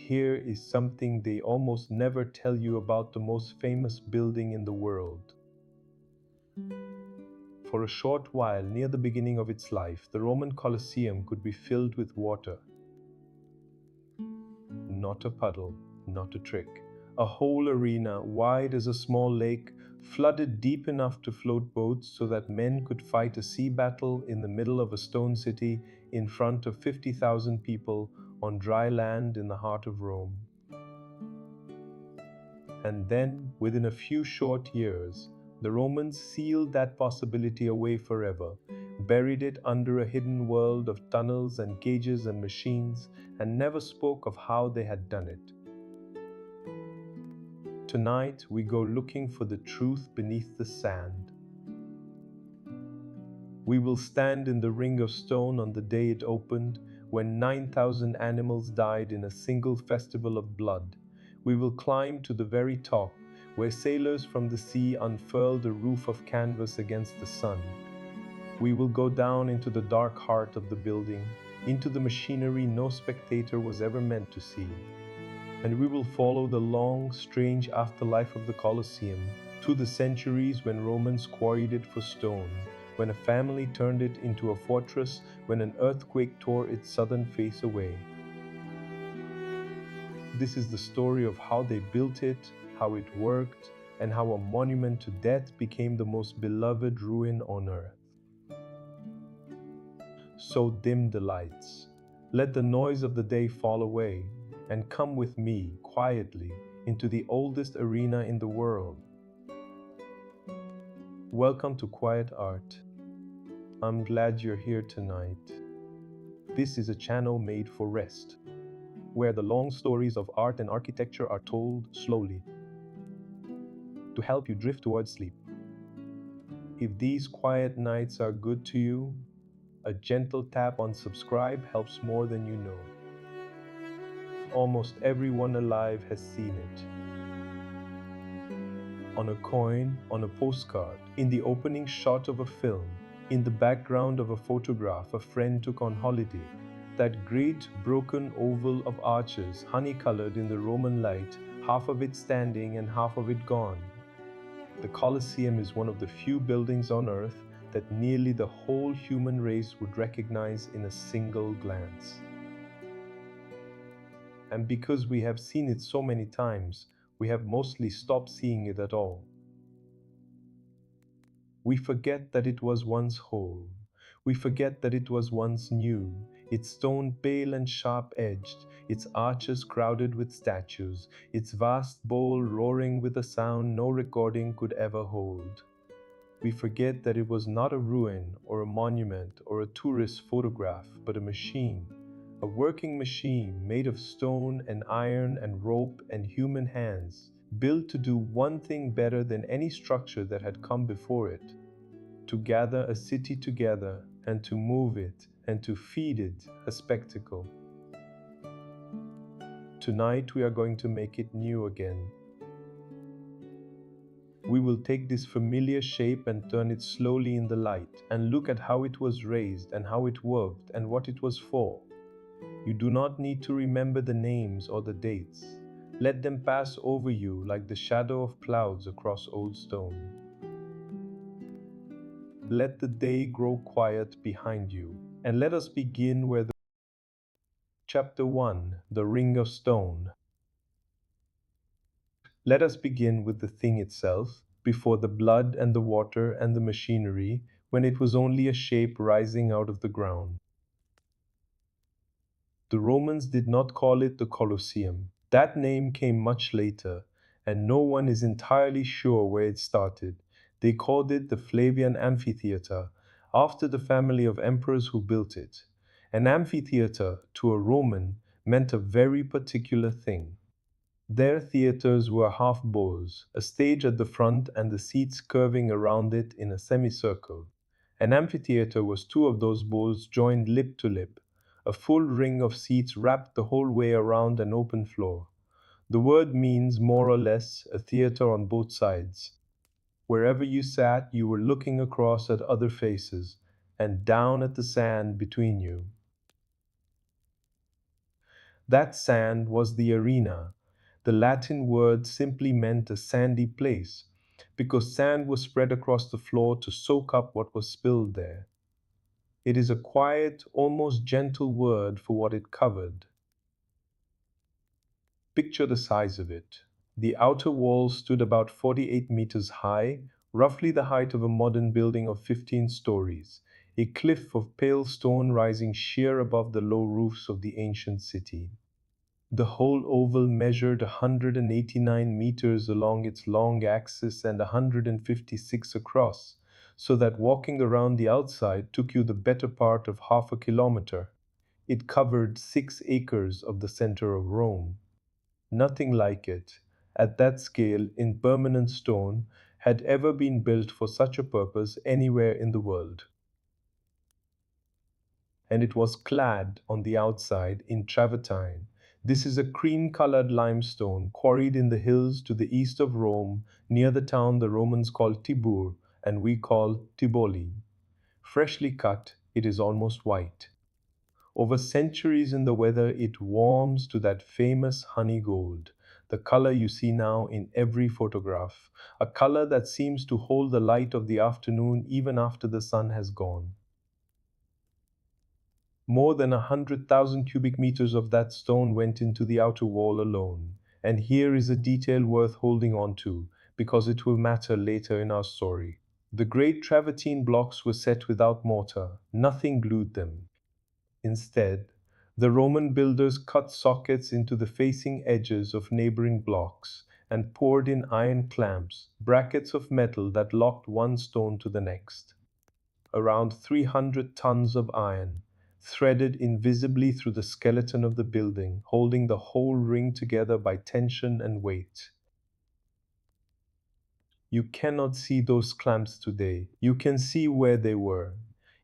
here is something they almost never tell you about the most famous building in the world. For a short while, near the beginning of its life, the Roman Colosseum could be filled with water. Not a puddle, not a trick. A whole arena, wide as a small lake, flooded deep enough to float boats so that men could fight a sea battle in the middle of a stone city in front of 50,000 people on dry land in the heart of Rome. And then, within a few short years, the Romans sealed that possibility away forever, buried it under a hidden world of tunnels and cages and machines, and never spoke of how they had done it. Tonight, we go looking for the truth beneath the sand. We will stand in the ring of stone on the day it opened, when 9,000 animals died in a single festival of blood. We will climb to the very top, where sailors from the sea unfurled a roof of canvas against the sun. We will go down into the dark heart of the building, into the machinery no spectator was ever meant to see. And we will follow the long, strange afterlife of the Colosseum, through the centuries when Romans quarried it for stone, when a family turned it into a fortress, when an earthquake tore its southern face away. This is the story of how they built it, how it worked, and how a monument to death became the most beloved ruin on earth. So dim the lights. Let the noise of the day fall away, and come with me, quietly, into the oldest arena in the world. Welcome to Quiet Art. I'm glad you're here tonight. This is a channel made for rest, where the long stories of art and architecture are told slowly, to help you drift towards sleep. If these quiet nights are good to you, a gentle tap on subscribe helps more than you know. Almost everyone alive has seen it. On a coin, on a postcard, in the opening shot of a film, in the background of a photograph a friend took on holiday. That great broken oval of arches, honey-colored in the Roman light, half of it standing and half of it gone. The Colosseum is one of the few buildings on Earth that nearly the whole human race would recognize in a single glance. And because we have seen it so many times, we have mostly stopped seeing it at all. We forget that it was once whole. We forget that it was once new, its stone pale and sharp-edged, its arches crowded with statues, its vast bowl roaring with a sound no recording could ever hold. We forget that it was not a ruin or a monument or a tourist photograph, but a machine, a working machine made of stone and iron and rope and human hands, built to do one thing better than any structure that had come before it: to gather a city together and to move it and to feed it a spectacle. Tonight we are going to make it new again. We will take this familiar shape and turn it slowly in the light and look at how it was raised and how it worked and what it was for. You do not need to remember the names or the dates. Let them pass over you like the shadow of clouds across old stone. Let the day grow quiet behind you, and let us begin where the Chapter 1, The Ring of Stone. Let us begin with the thing itself, before the blood and the water and the machinery, when it was only a shape rising out of the ground. The Romans did not call it the Colosseum. That name came much later, and no one is entirely sure where it started. They called it the Flavian amphitheater, after the family of emperors who built it. An amphitheater, to a Roman, meant a very particular thing. Their theaters were half bows, a stage at the front and the seats curving around it in a semicircle. An amphitheater was two of those bows joined lip to lip. A full ring of seats wrapped the whole way around an open floor. The word means, more or less, a theater on both sides. Wherever you sat, you were looking across at other faces, and down at the sand between you. That sand was the arena. The Latin word simply meant a sandy place, because sand was spread across the floor to soak up what was spilled there. It is a quiet, almost gentle word for what it covered. Picture the size of it. The outer wall stood about 48 meters high, roughly the height of a modern building of 15 stories, a cliff of pale stone rising sheer above the low roofs of the ancient city. The whole oval measured 189 meters along its long axis and 156 across, so that walking around the outside took you the better part of half a kilometer. It covered 6 acres of the center of Rome. Nothing like it, at that scale in permanent stone, had ever been built for such a purpose anywhere in the world. And it was clad on the outside in travertine. This is a cream-colored limestone quarried in the hills to the east of Rome, near the town the Romans called Tibur and we call Tivoli. Freshly cut, it is almost white. Over centuries in the weather, it warms to that famous honey gold, the color you see now in every photograph, a color that seems to hold the light of the afternoon even after the sun has gone. More than 100,000 cubic meters of that stone went into the outer wall alone. And here is a detail worth holding on to, because it will matter later in our story. The great travertine blocks were set without mortar, nothing glued them. Instead, the Roman builders cut sockets into the facing edges of neighboring blocks and poured in iron clamps, brackets of metal that locked one stone to the next. Around 300 tons of iron, threaded invisibly through the skeleton of the building, holding the whole ring together by tension and weight. You cannot see those clamps today. You can see where they were.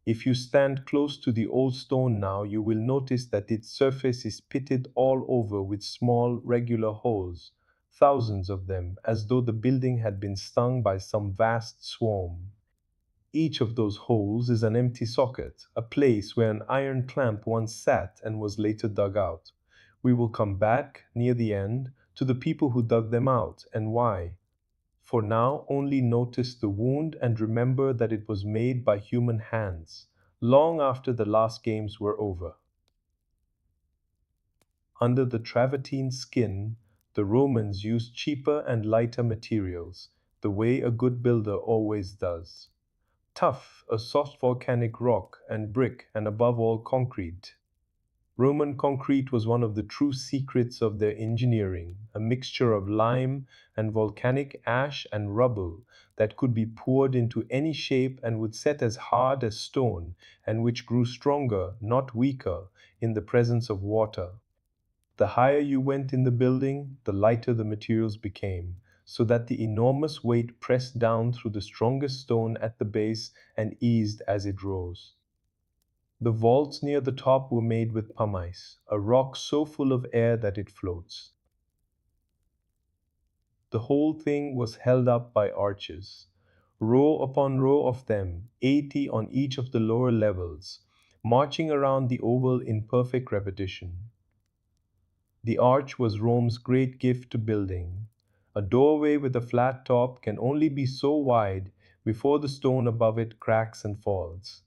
If you stand close to the old stone now, you will notice that its surface is pitted all over with small, regular holes, thousands of them, as though the building had been stung by some vast swarm. Each of those holes is an empty socket, a place where an iron clamp once sat and was later dug out. We will come back, near the end, to the people who dug them out and why. For now, only notice the wound and remember that it was made by human hands, long after the last games were over. Under the travertine skin, the Romans used cheaper and lighter materials, the way a good builder always does. Tough, a soft volcanic rock and brick, and above all, concrete. Roman concrete was one of the true secrets of their engineering, a mixture of lime and volcanic ash and rubble that could be poured into any shape and would set as hard as stone, and which grew stronger, not weaker, in the presence of water. The higher you went in the building, the lighter the materials became, so that the enormous weight pressed down through the strongest stone at the base and eased as it rose. The vaults near the top were made with pumice, a rock so full of air that it floats. The whole thing was held up by arches, row upon row of them, 80 on each of the lower levels, marching around the oval in perfect repetition. The arch was Rome's great gift to building. A doorway with a flat top can only be so wide before the stone above it cracks and falls.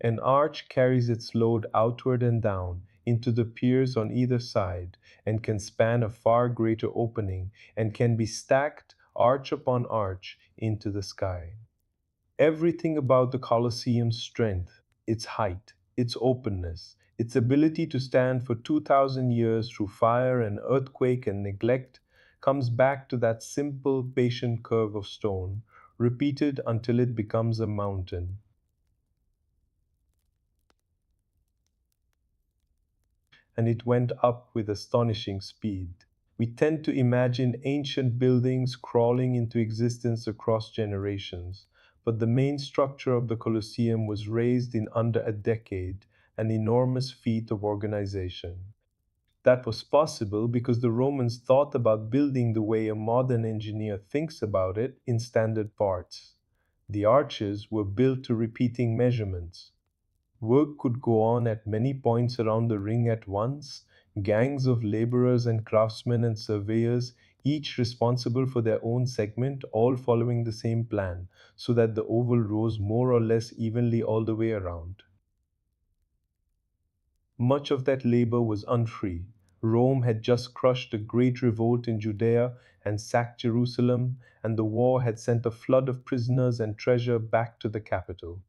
An arch carries its load outward and down into the piers on either side and can span a far greater opening and can be stacked arch upon arch into the sky. Everything about the Colosseum's strength, its height, its openness, its ability to stand for 2,000 years through fire and earthquake and neglect, comes back to that simple, patient curve of stone, repeated until it becomes a mountain. And it went up with astonishing speed. We tend to imagine ancient buildings crawling into existence across generations, but the main structure of the Colosseum was raised in under a decade, an enormous feat of organization. That was possible because the Romans thought about building the way a modern engineer thinks about it in standard parts. The arches were built to repeating measurements. Work could go on at many points around the ring at once, gangs of laborers and craftsmen and surveyors, each responsible for their own segment, all following the same plan, so that the oval rose more or less evenly all the way around. Much of that labor was unfree. Rome had just crushed a great revolt in Judea and sacked Jerusalem, and the war had sent a flood of prisoners and treasure back to the capital.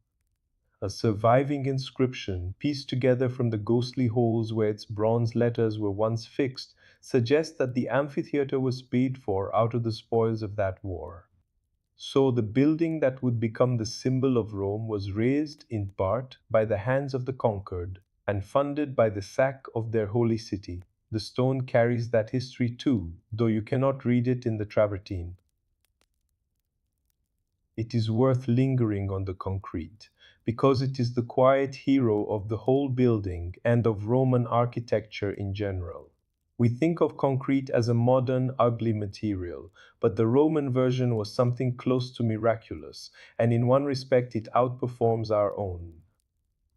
A surviving inscription, pieced together from the ghostly holes where its bronze letters were once fixed, suggests that the amphitheater was paid for out of the spoils of that war. So the building that would become the symbol of Rome was raised, in part, by the hands of the conquered, and funded by the sack of their holy city. The stone carries that history too, though you cannot read it in the travertine. It is worth lingering on the concrete, because it is the quiet hero of the whole building and of Roman architecture in general. We think of concrete as a modern, ugly material, but the Roman version was something close to miraculous, and in one respect it outperforms our own.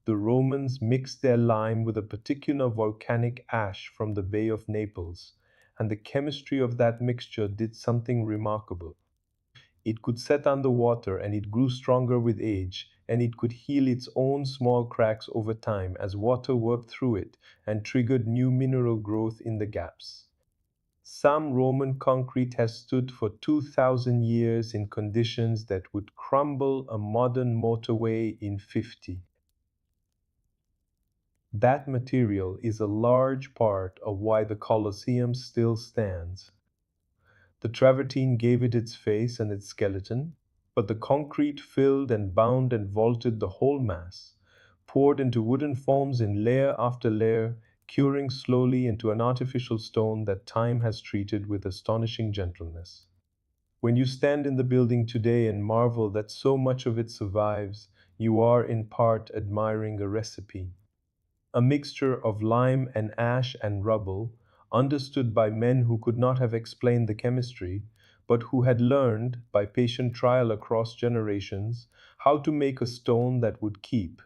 The Romans mixed their lime with a particular volcanic ash from the Bay of Naples, and the chemistry of that mixture did something remarkable. It could set under water and it grew stronger with age, and it could heal its own small cracks over time as water worked through it and triggered new mineral growth in the gaps. Some Roman concrete has stood for 2,000 years in conditions that would crumble a modern motorway in 50. That material is a large part of why the Colosseum still stands. The travertine gave it its face and its skeleton, but the concrete filled and bound and vaulted the whole mass, poured into wooden forms in layer after layer, curing slowly into an artificial stone that time has treated with astonishing gentleness. When you stand in the building today and marvel that so much of it survives, you are in part admiring a recipe, a mixture of lime and ash and rubble, understood by men who could not have explained the chemistry, but who had learned, by patient trial across generations, how to make a stone that would keep.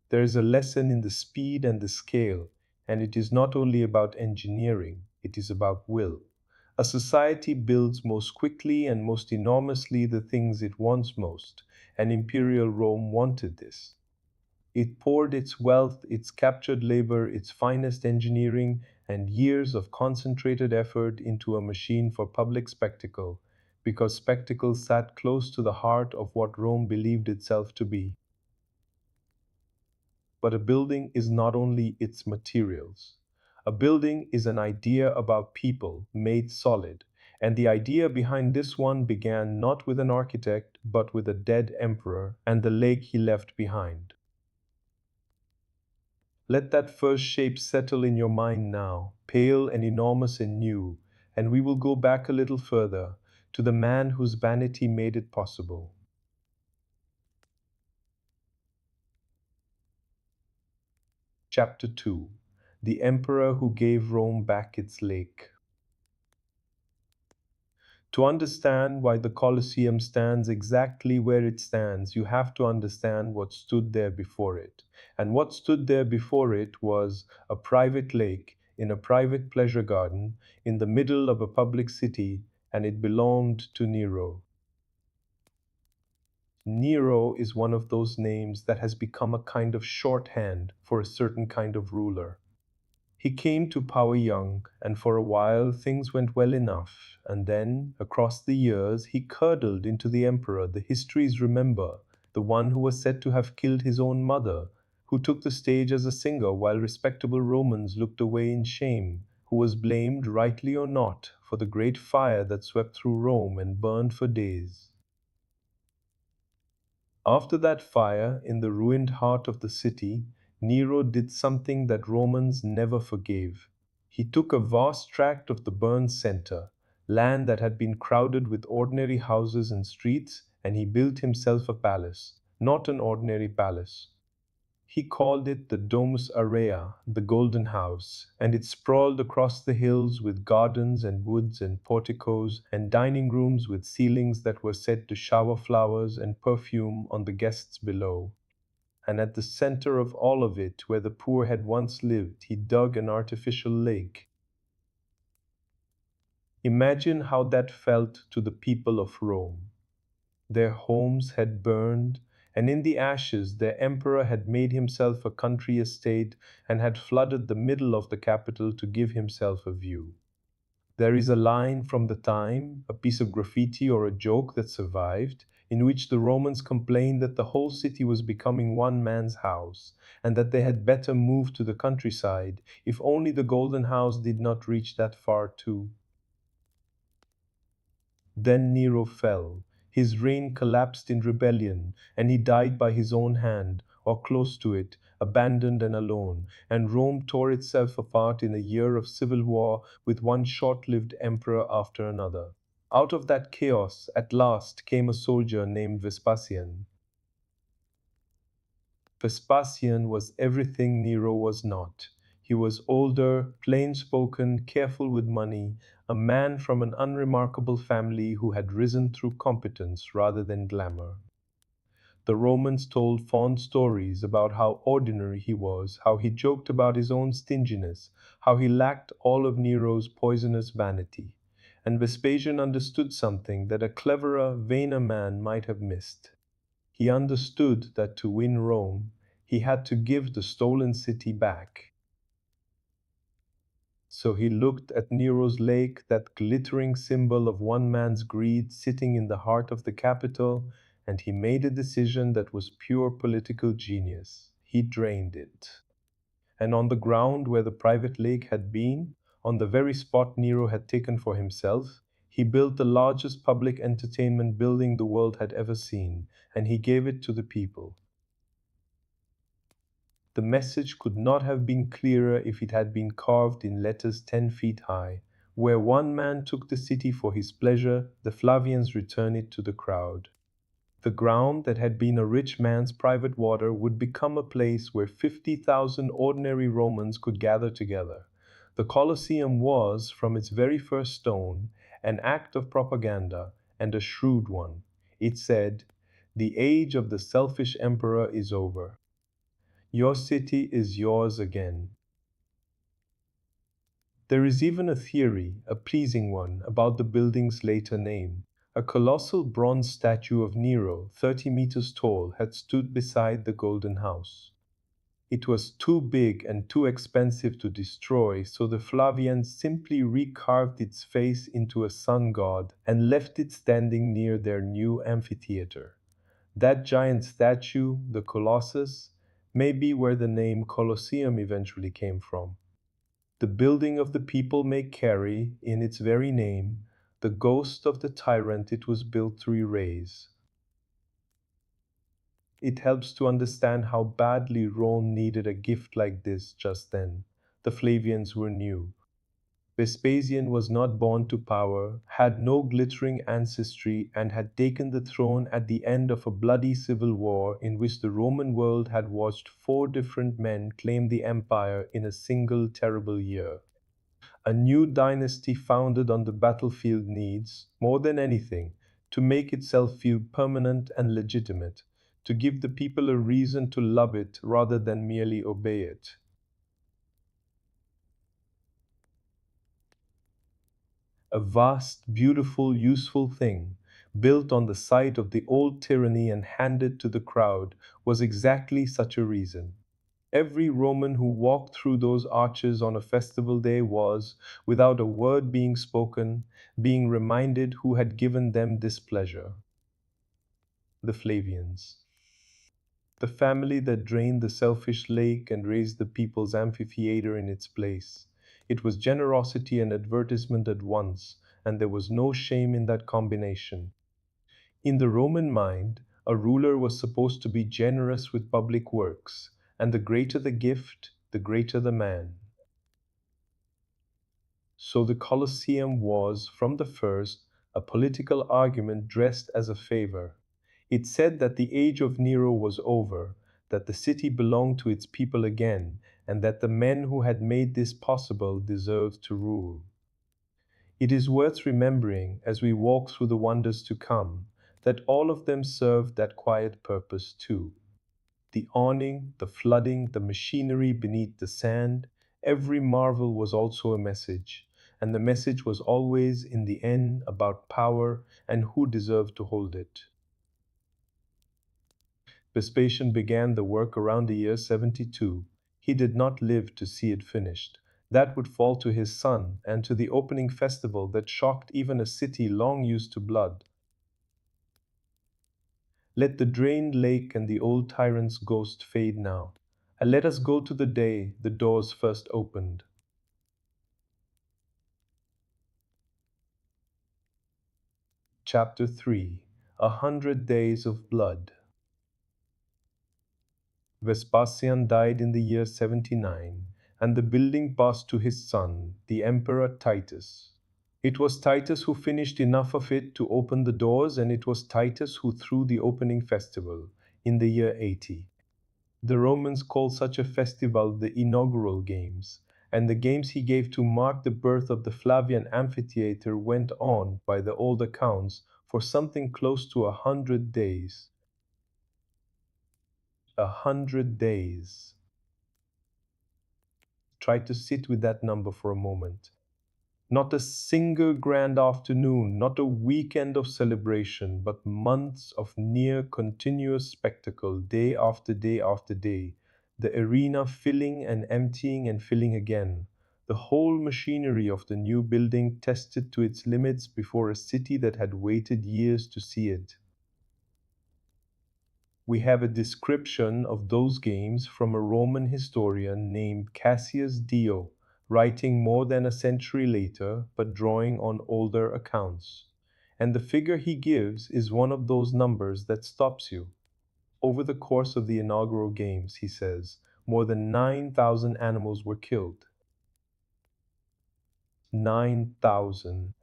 There is a lesson in the speed and the scale, and it is not only about engineering, it is about will. A society builds most quickly and most enormously the things it wants most, and imperial Rome wanted this. It poured its wealth, its captured labor, its finest engineering, and years of concentrated effort into a machine for public spectacle, because spectacle sat close to the heart of what Rome believed itself to be. But a building is not only its materials. A building is an idea about people made solid, and the idea behind this one began not with an architect, but with a dead emperor and the lake he left behind. Let that first shape settle in your mind now, pale and enormous and new, and we will go back a little further to the man whose vanity made it possible. Chapter 2: The Emperor Who Gave Rome Back Its Lake. To understand why the Colosseum stands exactly where it stands, you have to understand what stood there before it. And what stood there before it was a private lake in a private pleasure garden in the middle of a public city, and it belonged to Nero. Nero is one of those names that has become a kind of shorthand for a certain kind of ruler. He came to power young, and for a while things went well enough, and then, across the years, he curdled into the emperor the histories remember, the one who was said to have killed his own mother, who took the stage as a singer while respectable Romans looked away in shame, who was blamed, rightly or not, for the great fire that swept through Rome and burned for days. After that fire in the ruined heart of the city, Nero did something that Romans never forgave. He took a vast tract of the burned center, land that had been crowded with ordinary houses and streets, and he built himself a palace, not an ordinary palace. He called it the Domus Aurea, the Golden House, and it sprawled across the hills with gardens and woods and porticos and dining rooms with ceilings that were said to shower flowers and perfume on the guests below. And at the center of all of it, where the poor had once lived, he dug an artificial lake. Imagine how that felt to the people of Rome. Their homes had burned, and in the ashes their emperor had made himself a country estate and had flooded the middle of the capital to give himself a view. There is a line from the time, a piece of graffiti or a joke that survived, in which the Romans complained that the whole city was becoming one man's house, and that they had better move to the countryside, if only the Golden House did not reach that far too. Then Nero fell. His reign collapsed in rebellion, and he died by his own hand, or close to it, abandoned and alone, and Rome tore itself apart in a year of civil war with one short-lived emperor after another. Out of that chaos, at last, came a soldier named Vespasian. Vespasian was everything Nero was not. He was older, plain-spoken, careful with money, a man from an unremarkable family who had risen through competence rather than glamour. The Romans told fond stories about how ordinary he was, how he joked about his own stinginess, how he lacked all of Nero's poisonous vanity. And Vespasian understood something that a cleverer, vainer man might have missed. He understood that to win Rome, he had to give the stolen city back. So he looked at Nero's lake, that glittering symbol of one man's greed sitting in the heart of the capital, and he made a decision that was pure political genius. He drained it. And on the ground where the private lake had been, on the very spot Nero had taken for himself, he built the largest public entertainment building the world had ever seen, and he gave it to the people. The message could not have been clearer if it had been carved in letters 10 feet high. Where one man took the city for his pleasure, the Flavians returned it to the crowd. The ground that had been a rich man's private water would become a place where 50,000 ordinary Romans could gather together. The Colosseum was, from its very first stone, an act of propaganda, and a shrewd one. It said, "The age of the selfish emperor is over. Your city is yours again." There is even a theory, a pleasing one, about the building's later name. A colossal bronze statue of Nero, 30 meters tall, had stood beside the Golden House. It was too big and too expensive to destroy, so the Flavians simply recarved its face into a sun god and left it standing near their new amphitheater. That giant statue, the Colossus, may be where the name Colosseum eventually came from. The building of the people may carry, in its very name, the ghost of the tyrant it was built to erase. It helps to understand how badly Rome needed a gift like this just then. The Flavians were new. Vespasian was not born to power, had no glittering ancestry, and had taken the throne at the end of a bloody civil war in which the Roman world had watched 4 different men claim the empire in a single terrible year. A new dynasty founded on the battlefield needs, more than anything, to make itself feel permanent and legitimate, to give the people a reason to love it rather than merely obey it. A vast, beautiful, useful thing, built on the site of the old tyranny and handed to the crowd, was exactly such a reason. Every Roman who walked through those arches on a festival day was, without a word being spoken, being reminded who had given them this pleasure. The Flavians. The family that drained the selfish lake and raised the people's amphitheater in its place. It was generosity and advertisement at once, and there was no shame in that combination. In the Roman mind, a ruler was supposed to be generous with public works, and the greater the gift, the greater the man. So the Colosseum was, from the first, a political argument dressed as a favor. It said that the age of Nero was over, that the city belonged to its people again, and that the men who had made this possible deserved to rule. It is worth remembering, as we walk through the wonders to come, that all of them served that quiet purpose too. The awning, the flooding, the machinery beneath the sand, every marvel was also a message, and the message was always, in the end, about power and who deserved to hold it. Vespasian began the work around the year 72. He did not live to see it finished. That would fall to his son and to the opening festival that shocked even a city long used to blood. Let the drained lake and the old tyrant's ghost fade now, and let us go to the day the doors first opened. Chapter 3. 100 Days of Blood. Vespasian died in the year 79, and the building passed to his son, the Emperor Titus. It was Titus who finished enough of it to open the doors, and it was Titus who threw the opening festival in the year 80. The Romans called such a festival the inaugural games, and the games he gave to mark the birth of the Flavian amphitheater went on, by the old accounts, for something close to 100 days. 100 days. Try to sit with that number for a moment. Not a single grand afternoon, not a weekend of celebration, but months of near continuous spectacle, day after day after day. The arena filling and emptying and filling again. The whole machinery of the new building tested to its limits before a city that had waited years to see it. We have a description of those games from a Roman historian named Cassius Dio, writing more than a century later, but drawing on older accounts. And the figure he gives is one of those numbers that stops you. Over the course of the inaugural games, he says, more than 9,000 animals were killed. 9,000.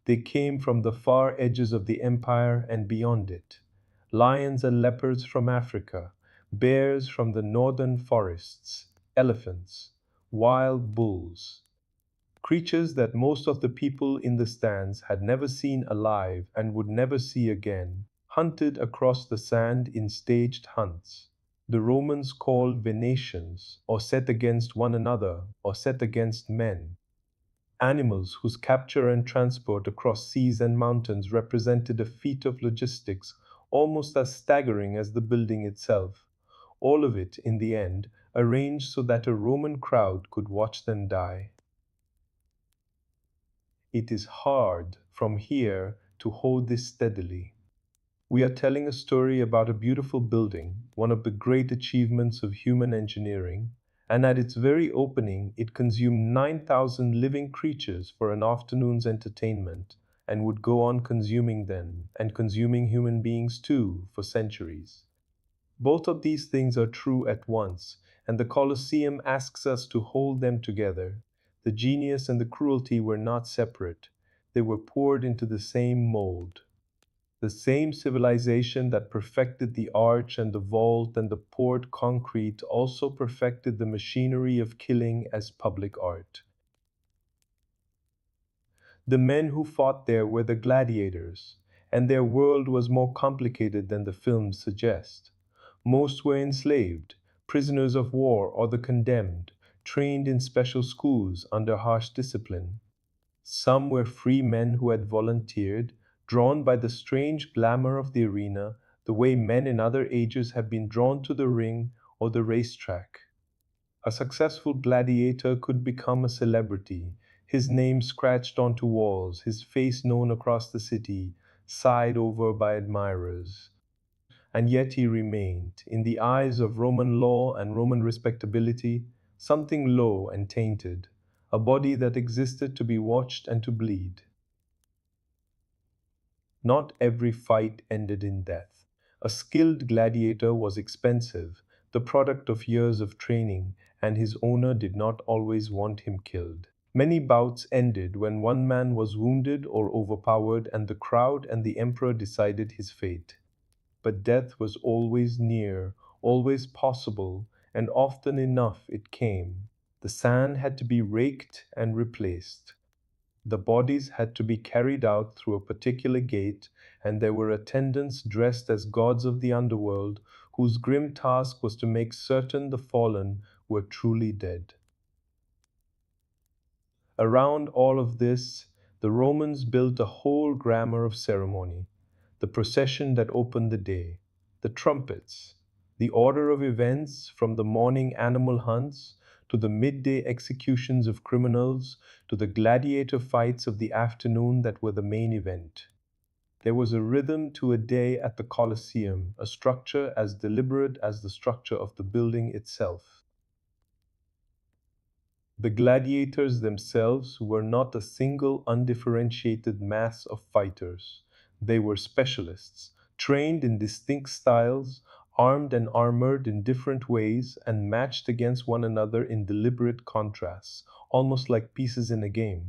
They came from the far edges of the empire and beyond it. Lions and leopards from Africa, bears from the northern forests, elephants, wild bulls. Creatures that most of the people in the stands had never seen alive and would never see again, hunted across the sand in staged hunts. The Romans called venations, or set against one another, or set against men. Animals whose capture and transport across seas and mountains represented a feat of logistics almost as staggering as the building itself. All of it, in the end, arranged so that a Roman crowd could watch them die. It is hard, from here, to hold this steadily. We are telling a story about a beautiful building, one of the great achievements of human engineering, and at its very opening it consumed 9,000 living creatures for an afternoon's entertainment, and would go on consuming them, and consuming human beings too, for centuries. Both of these things are true at once, and the Colosseum asks us to hold them together. The genius and the cruelty were not separate, they were poured into the same mold. The same civilization that perfected the arch and the vault and the poured concrete also perfected the machinery of killing as public art. The men who fought there were the gladiators, and their world was more complicated than the films suggest. Most were enslaved, prisoners of war or the condemned, trained in special schools under harsh discipline. Some were free men who had volunteered, drawn by the strange glamour of the arena, the way men in other ages have been drawn to the ring or the racetrack. A successful gladiator could become a celebrity, his name scratched onto walls, his face known across the city, sighed over by admirers. And yet he remained, in the eyes of Roman law and Roman respectability, something low and tainted, a body that existed to be watched and to bleed. Not every fight ended in death. A skilled gladiator was expensive, the product of years of training, and his owner did not always want him killed. Many bouts ended when one man was wounded or overpowered, and the crowd and the emperor decided his fate. But death was always near, always possible, and often enough it came. The sand had to be raked and replaced. The bodies had to be carried out through a particular gate, and there were attendants dressed as gods of the underworld, whose grim task was to make certain the fallen were truly dead. Around all of this, the Romans built a whole grammar of ceremony: the procession that opened the day, the trumpets, the order of events from the morning animal hunts to the midday executions of criminals to the gladiator fights of the afternoon that were the main event. There was a rhythm to a day at the Colosseum, a structure as deliberate as the structure of the building itself. The gladiators themselves were not a single undifferentiated mass of fighters. They were specialists, trained in distinct styles, armed and armored in different ways, and matched against one another in deliberate contrasts, almost like pieces in a game.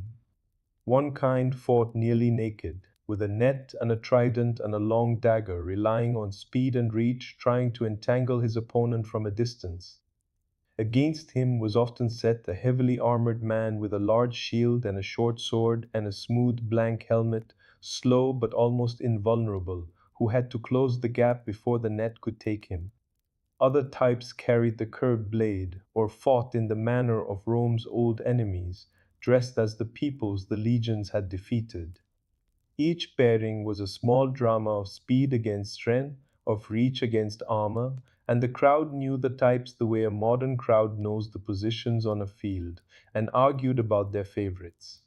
One kind fought nearly naked, with a net and a trident and a long dagger, relying on speed and reach, trying to entangle his opponent from a distance. Against him was often set a heavily armored man with a large shield and a short sword and a smooth blank helmet, slow but almost invulnerable, who had to close the gap before the net could take him. Other types carried the curved blade, or fought in the manner of Rome's old enemies, dressed as the peoples the legions had defeated. Each pairing was a small drama of speed against strength, of reach against armor, and the crowd knew the types the way a modern crowd knows the positions on a field, and argued about their favorites.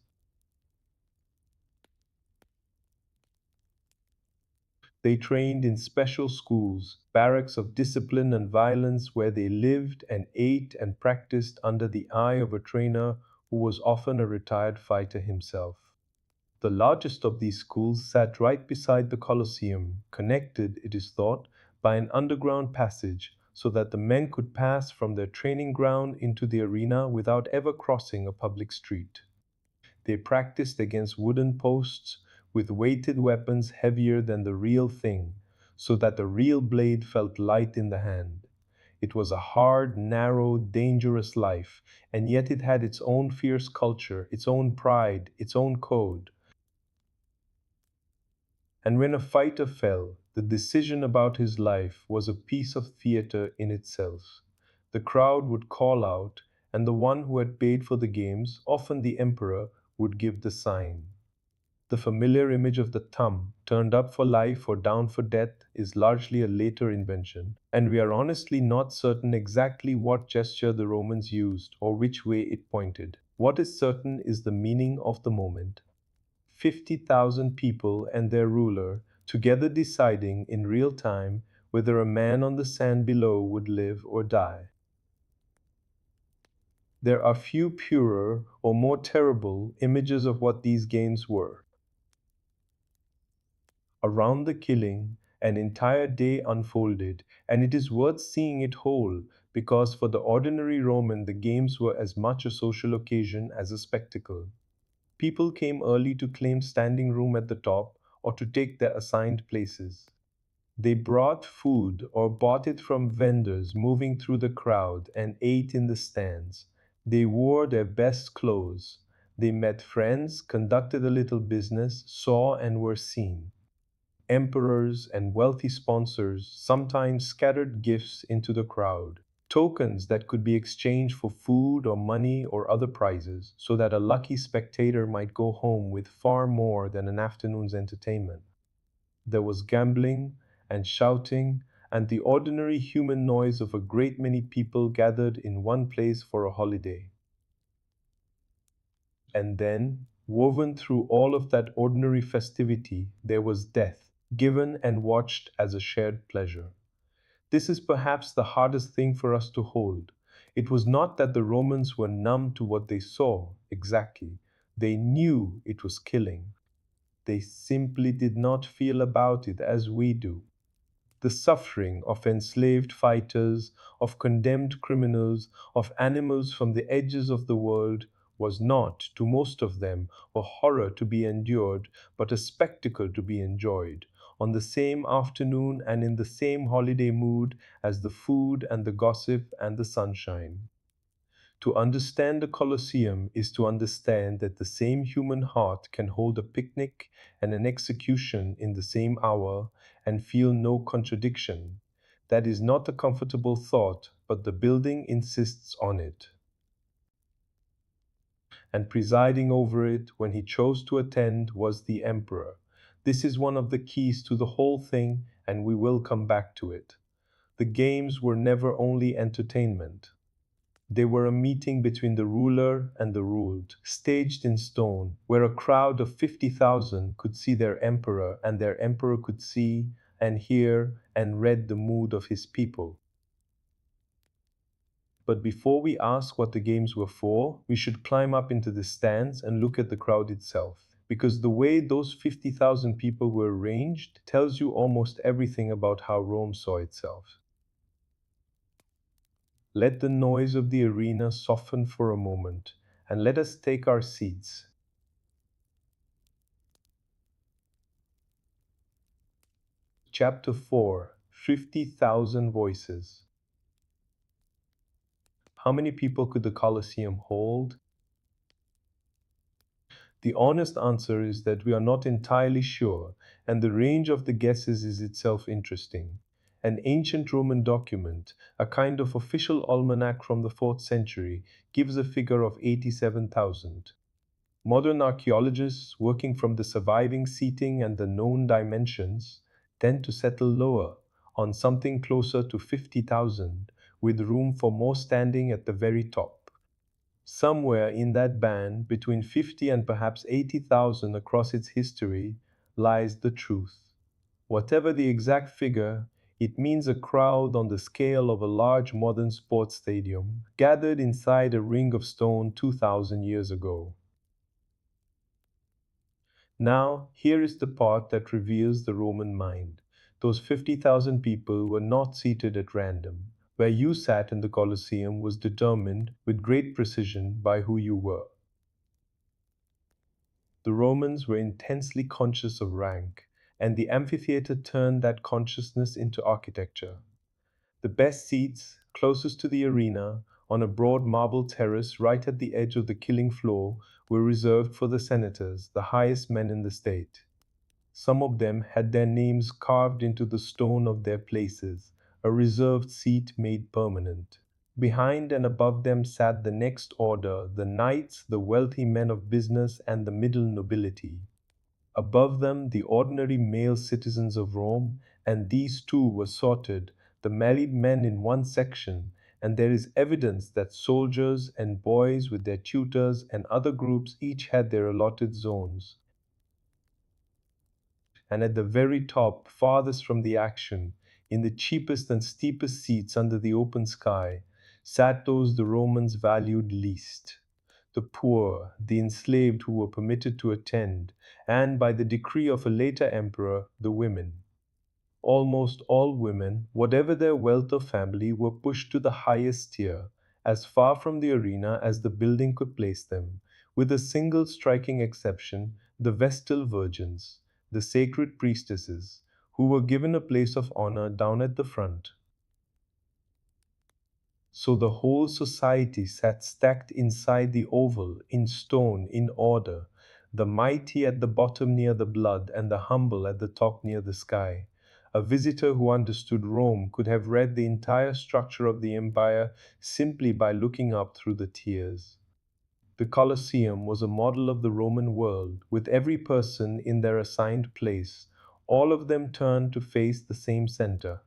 They trained in special schools, barracks of discipline and violence, where they lived and ate and practiced under the eye of a trainer who was often a retired fighter himself. The largest of these schools sat right beside the Colosseum, connected, it is thought, by an underground passage, so that the men could pass from their training ground into the arena without ever crossing a public street. They practiced against wooden posts with weighted weapons heavier than the real thing, so that the real blade felt light in the hand. It was a hard, narrow, dangerous life, and yet it had its own fierce culture, its own pride, its own code. And when a fighter fell, the decision about his life was a piece of theater in itself. The crowd would call out, and the one who had paid for the games, often the emperor, would give the sign. The familiar image of the thumb, turned up for life or down for death, is largely a later invention, and we are honestly not certain exactly what gesture the Romans used or which way it pointed. What is certain is the meaning of the moment. 50,000 people and their ruler, together deciding in real time whether a man on the sand below would live or die. There are few purer or more terrible images of what these games were. Around the killing, an entire day unfolded, and it is worth seeing it whole, because for the ordinary Roman the games were as much a social occasion as a spectacle. People came early to claim standing room at the top or to take their assigned places. They brought food or bought it from vendors moving through the crowd and ate in the stands. They wore their best clothes. They met friends, conducted a little business, saw and were seen. Emperors and wealthy sponsors sometimes scattered gifts into the crowd, tokens that could be exchanged for food or money or other prizes, so that a lucky spectator might go home with far more than an afternoon's entertainment. There was gambling and shouting and the ordinary human noise of a great many people gathered in one place for a holiday. And then, woven through all of that ordinary festivity, there was death, given and watched as a shared pleasure. This is perhaps the hardest thing for us to hold. It was not that the Romans were numb to what they saw, exactly. They knew it was killing. They simply did not feel about it as we do. The suffering of enslaved fighters, of condemned criminals, of animals from the edges of the world was not, to most of them, a horror to be endured, but a spectacle to be enjoyed, on the same afternoon and in the same holiday mood as the food and the gossip and the sunshine. To understand the Colosseum is to understand that the same human heart can hold a picnic and an execution in the same hour and feel no contradiction. That is not a comfortable thought, but the building insists on it. And presiding over it when he chose to attend was the emperor. This is one of the keys to the whole thing, and we will come back to it. The games were never only entertainment. They were a meeting between the ruler and the ruled, staged in stone, where a crowd of 50,000 could see their emperor, and their emperor could see and hear and read the mood of his people. But before we ask what the games were for, we should climb up into the stands and look at the crowd itself. Because the way those 50,000 people were arranged tells you almost everything about how Rome saw itself. Let the noise of the arena soften for a moment, and let us take our seats. Chapter 4: 50,000 Voices. How many people could the Colosseum hold? The honest answer is that we are not entirely sure, and the range of the guesses is itself interesting. An ancient Roman document, a kind of official almanac from the 4th century, gives a figure of 87,000. Modern archaeologists, working from the surviving seating and the known dimensions, tend to settle lower, on something closer to 50,000, with room for more standing at the very top. Somewhere in that band, between 50 and perhaps 80,000 across its history, lies the truth. Whatever the exact figure, it means a crowd on the scale of a large modern sports stadium, gathered inside a ring of stone 2,000 years ago. Now, here is the part that reveals the Roman mind. Those 50,000 people were not seated at random. Where you sat in the Colosseum was determined with great precision by who you were. The Romans were intensely conscious of rank, and the amphitheater turned that consciousness into architecture. The best seats, closest to the arena, on a broad marble terrace right at the edge of the killing floor, were reserved for the senators, the highest men in the state. Some of them had their names carved into the stone of their places, a reserved seat made permanent. Behind and above them sat the next order, the knights, the wealthy men of business, and the middle nobility. Above them, the ordinary male citizens of Rome, and these too were sorted, the married men in one section, and there is evidence that soldiers and boys with their tutors and other groups each had their allotted zones. And at the very top, farthest from the action, in the cheapest and steepest seats under the open sky, sat those the Romans valued least. The poor, the enslaved who were permitted to attend, and by the decree of a later emperor, the women. Almost all women, whatever their wealth or family, were pushed to the highest tier, as far from the arena as the building could place them, with a single striking exception, the Vestal Virgins, the sacred priestesses, who were given a place of honor down at the front. So the whole society sat stacked inside the oval, in stone, in order, the mighty at the bottom near the blood, and the humble at the top near the sky. A visitor who understood Rome could have read the entire structure of the empire simply by looking up through the tiers. The Colosseum was a model of the Roman world, with every person in their assigned place, all of them turned to face the same center.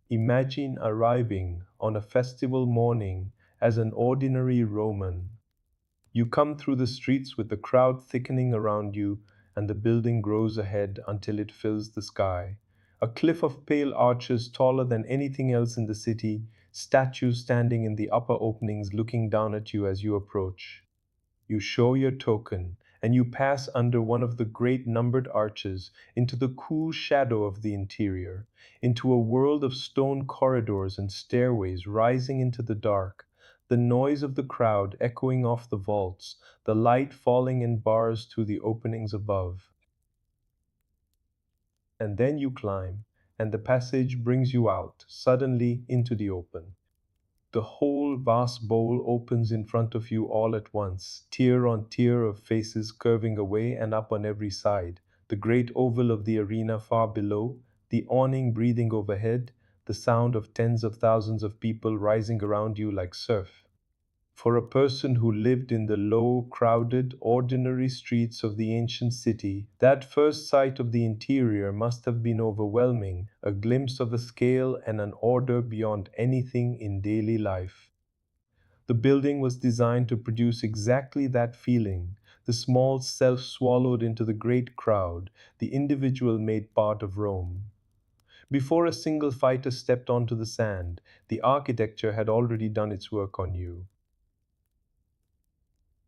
Imagine arriving on a festival morning as an ordinary Roman. You come through the streets with the crowd thickening around you, and the building grows ahead until it fills the sky. A cliff of pale arches taller than anything else in the city, statues standing in the upper openings looking down at you as you approach. You show your token, and you pass under one of the great numbered arches into the cool shadow of the interior, into a world of stone corridors and stairways rising into the dark, the noise of the crowd echoing off the vaults, the light falling in bars through the openings above. And then you climb, and the passage brings you out, suddenly into the open. The whole vast bowl opens in front of you all at once, tier on tier of faces curving away and up on every side. The great oval of the arena far below, the awning breathing overhead, the sound of tens of thousands of people rising around you like surf. For a person who lived in the low, crowded, ordinary streets of the ancient city, that first sight of the interior must have been overwhelming, a glimpse of a scale and an order beyond anything in daily life. The building was designed to produce exactly that feeling. The small self swallowed into the great crowd, the individual made part of Rome. Before a single fighter stepped onto the sand, the architecture had already done its work on you.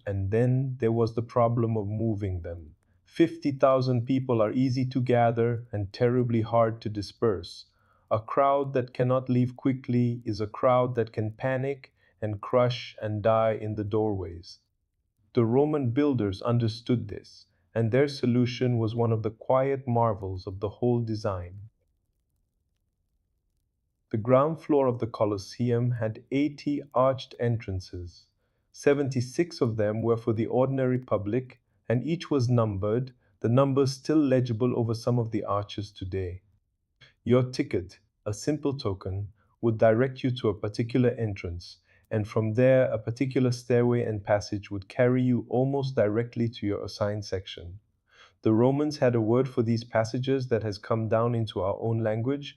And then there was the problem of moving them. 50,000 people are easy to gather and terribly hard to disperse. A crowd that cannot leave quickly is a crowd that can panic and crush and die in the doorways. The Roman builders understood this, and their solution was one of the quiet marvels of the whole design. The ground floor of the Colosseum had 80 arched entrances. 76 of them were for the ordinary public, and each was numbered, the numbers still legible over some of the arches today. Your ticket, a simple token, would direct you to a particular entrance, and from there a particular stairway and passage would carry you almost directly to your assigned section. The Romans had a word for these passages that has come down into our own language.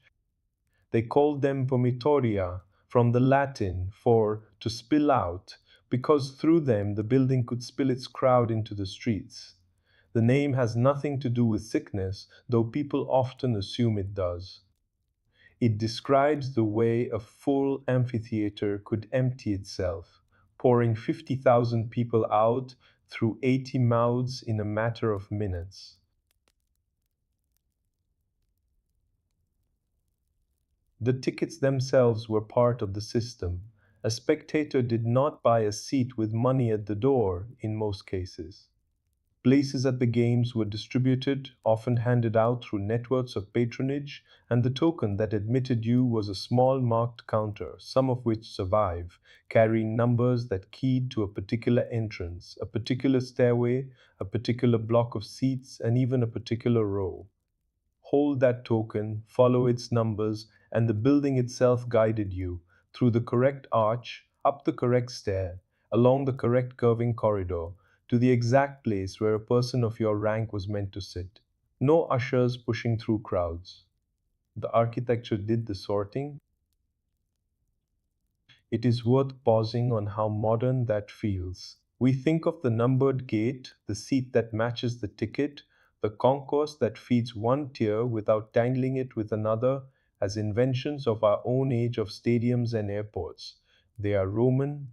They called them vomitoria, from the Latin for to spill out, because through them the building could spill its crowd into the streets. The name has nothing to do with sickness, though people often assume it does. It describes the way a full amphitheater could empty itself, pouring 50,000 people out through 80 mouths in a matter of minutes. The tickets themselves were part of the system. A spectator did not buy a seat with money at the door in most cases. Places at the games were distributed, often handed out through networks of patronage, and the token that admitted you was a small marked counter, some of which survive, carrying numbers that keyed to a particular entrance, a particular stairway, a particular block of seats, and even a particular row. Hold that token, follow its numbers, and the building itself guided you through the correct arch, up the correct stair, along the correct curving corridor, to the exact place where a person of your rank was meant to sit. No ushers pushing through crowds. The architecture did the sorting. It is worth pausing on how modern that feels. We think of the numbered gate, the seat that matches the ticket, the concourse that feeds one tier without tangling it with another, as inventions of our own age of stadiums and airports. They are Roman.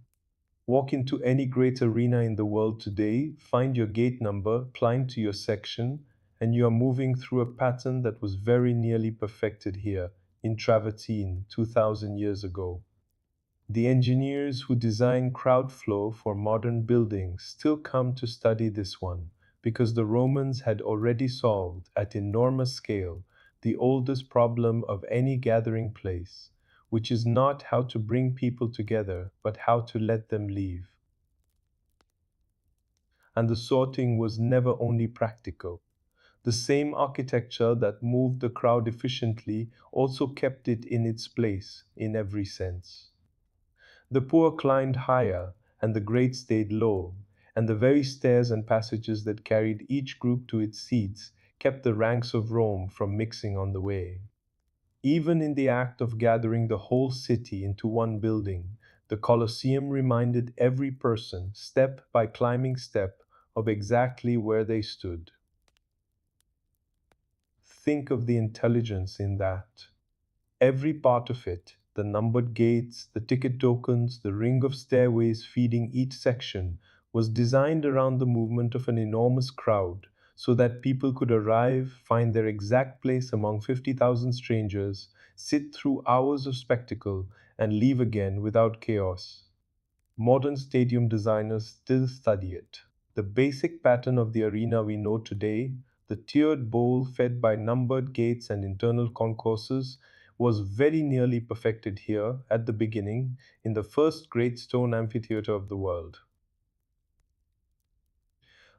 Walk into any great arena in the world today, find your gate number, climb to your section, and you are moving through a pattern that was very nearly perfected here in Travertine 2000 years ago. The engineers who design crowd flow for modern buildings still come to study this one, because the Romans had already solved, at enormous scale, the oldest problem of any gathering place, which is not how to bring people together, but how to let them leave. And the sorting was never only practical. The same architecture that moved the crowd efficiently also kept it in its place in every sense. The poor climbed higher, and the great stayed low, and the very stairs and passages that carried each group to its seats kept the ranks of Rome from mixing on the way. Even in the act of gathering the whole city into one building, the Colosseum reminded every person, step by climbing step, of exactly where they stood. Think of the intelligence in that. Every part of it, the numbered gates, the ticket tokens, the ring of stairways feeding each section, was designed around the movement of an enormous crowd so that people could arrive, find their exact place among 50,000 strangers, sit through hours of spectacle, and leave again without chaos. Modern stadium designers still study it. The basic pattern of the arena we know today, the tiered bowl fed by numbered gates and internal concourses, was very nearly perfected here at the beginning in the first great stone amphitheater of the world.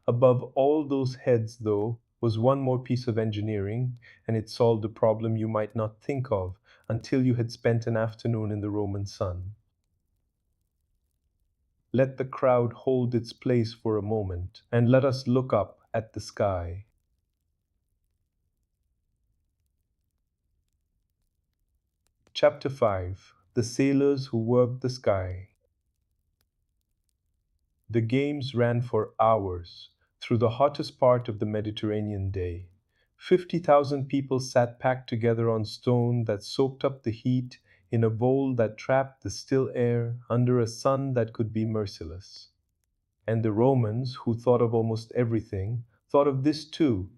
Above all those heads, though, was one more piece of engineering, and it solved a problem you might not think of until you had spent an afternoon in the Roman sun. Let the crowd hold its place for a moment, and let us look up at the sky. Chapter 5: The Sailors Who Worked the Sky. The games ran for hours, through the hottest part of the Mediterranean day. 50,000 people sat packed together on stone that soaked up the heat in a bowl that trapped the still air under a sun that could be merciless. And the Romans, who thought of almost everything, thought of this too.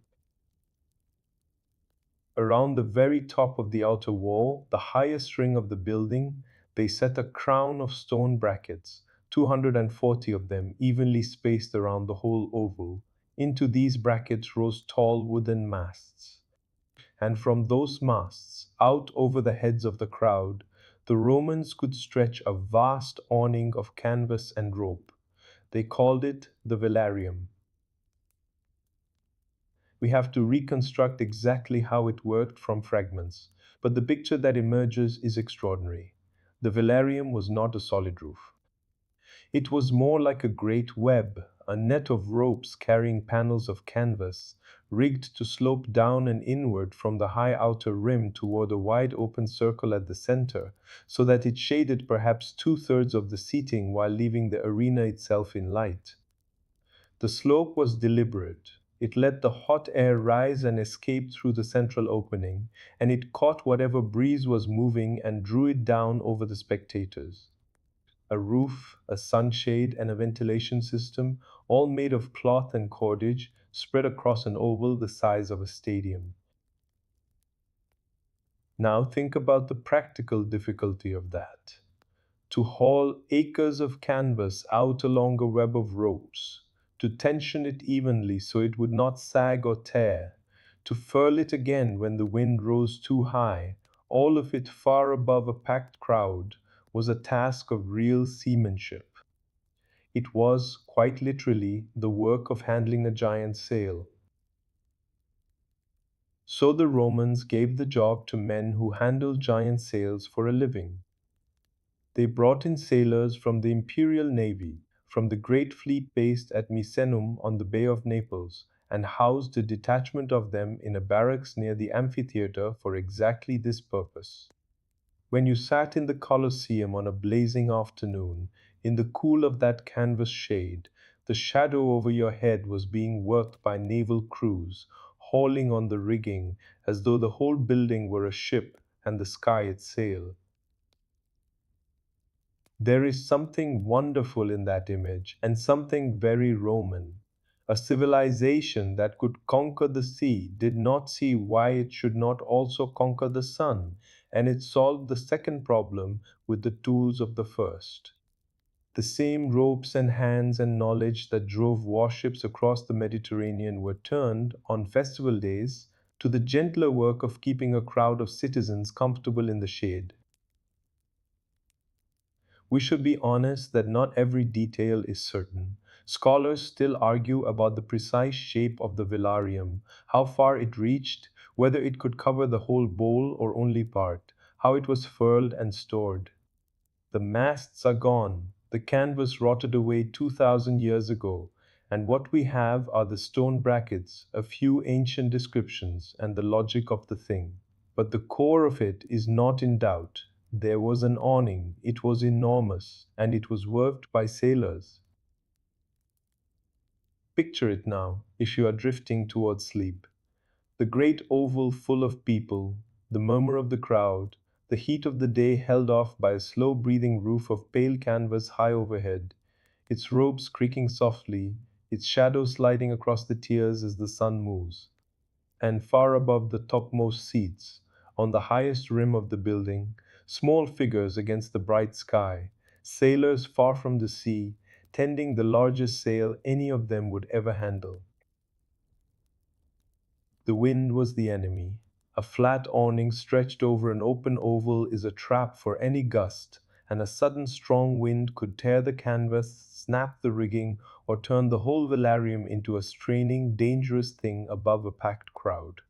Around the very top of the outer wall, the highest ring of the building, they set a crown of stone brackets, 240 of them evenly spaced around the whole oval. Into these brackets rose tall wooden masts. And from those masts, out over the heads of the crowd, the Romans could stretch a vast awning of canvas and rope. They called it the velarium. We have to reconstruct exactly how it worked from fragments, but the picture that emerges is extraordinary. The velarium was not a solid roof. It was more like a great web, a net of ropes carrying panels of canvas, rigged to slope down and inward from the high outer rim toward a wide open circle at the center, so that it shaded perhaps two-thirds of the seating while leaving the arena itself in light. The slope was deliberate. It let the hot air rise and escape through the central opening, and it caught whatever breeze was moving and drew it down over the spectators. A roof, a sunshade, and a ventilation system, all made of cloth and cordage, spread across an oval the size of a stadium. Now think about the practical difficulty of that. To haul acres of canvas out along a web of ropes, to tension it evenly so it would not sag or tear, to furl it again when the wind rose too high, all of it far above a packed crowd, was a task of real seamanship. It was, quite literally, the work of handling a giant sail. So the Romans gave the job to men who handled giant sails for a living. They brought in sailors from the imperial navy, from the great fleet based at Misenum on the Bay of Naples, and housed a detachment of them in a barracks near the amphitheater for exactly this purpose. When you sat in the Colosseum on a blazing afternoon, in the cool of that canvas shade, the shadow over your head was being worked by naval crews, hauling on the rigging as though the whole building were a ship and the sky its sail. There is something wonderful in that image, and something very Roman. A civilization that could conquer the sea did not see why it should not also conquer the sun, and it solved the second problem with the tools of the first. The same ropes and hands and knowledge that drove warships across the Mediterranean were turned, on festival days, to the gentler work of keeping a crowd of citizens comfortable in the shade. We should be honest that not every detail is certain. Scholars still argue about the precise shape of the velarium, how far it reached, whether it could cover the whole bowl or only part, how it was furled and stored. The masts are gone, the canvas rotted away 2,000 years ago, and what we have are the stone brackets, a few ancient descriptions, and the logic of the thing. But the core of it is not in doubt. There was an awning, it was enormous, and it was worked by sailors. Picture it now, if you are drifting towards sleep. The great oval full of people, the murmur of the crowd, the heat of the day held off by a slow breathing roof of pale canvas high overhead, its robes creaking softly, its shadow sliding across the tiers as the sun moves. And far above the topmost seats, on the highest rim of the building, small figures against the bright sky, sailors far from the sea, tending the largest sail any of them would ever handle. The wind was the enemy. A flat awning stretched over an open oval is a trap for any gust, and a sudden strong wind could tear the canvas, snap the rigging, or turn the whole velarium into a straining, dangerous thing above a packed crowd.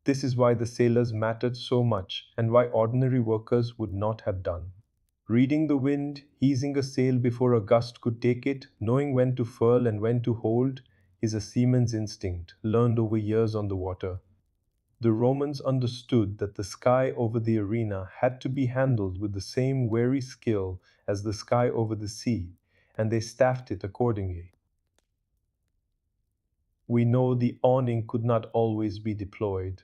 This is why the sailors mattered so much, and why ordinary workers would not have done. Reading the wind, easing a sail before a gust could take it, knowing when to furl and when to hold, is a seaman's instinct, learned over years on the water. The Romans understood that the sky over the arena had to be handled with the same wary skill as the sky over the sea, and they staffed it accordingly. We know the awning could not always be deployed.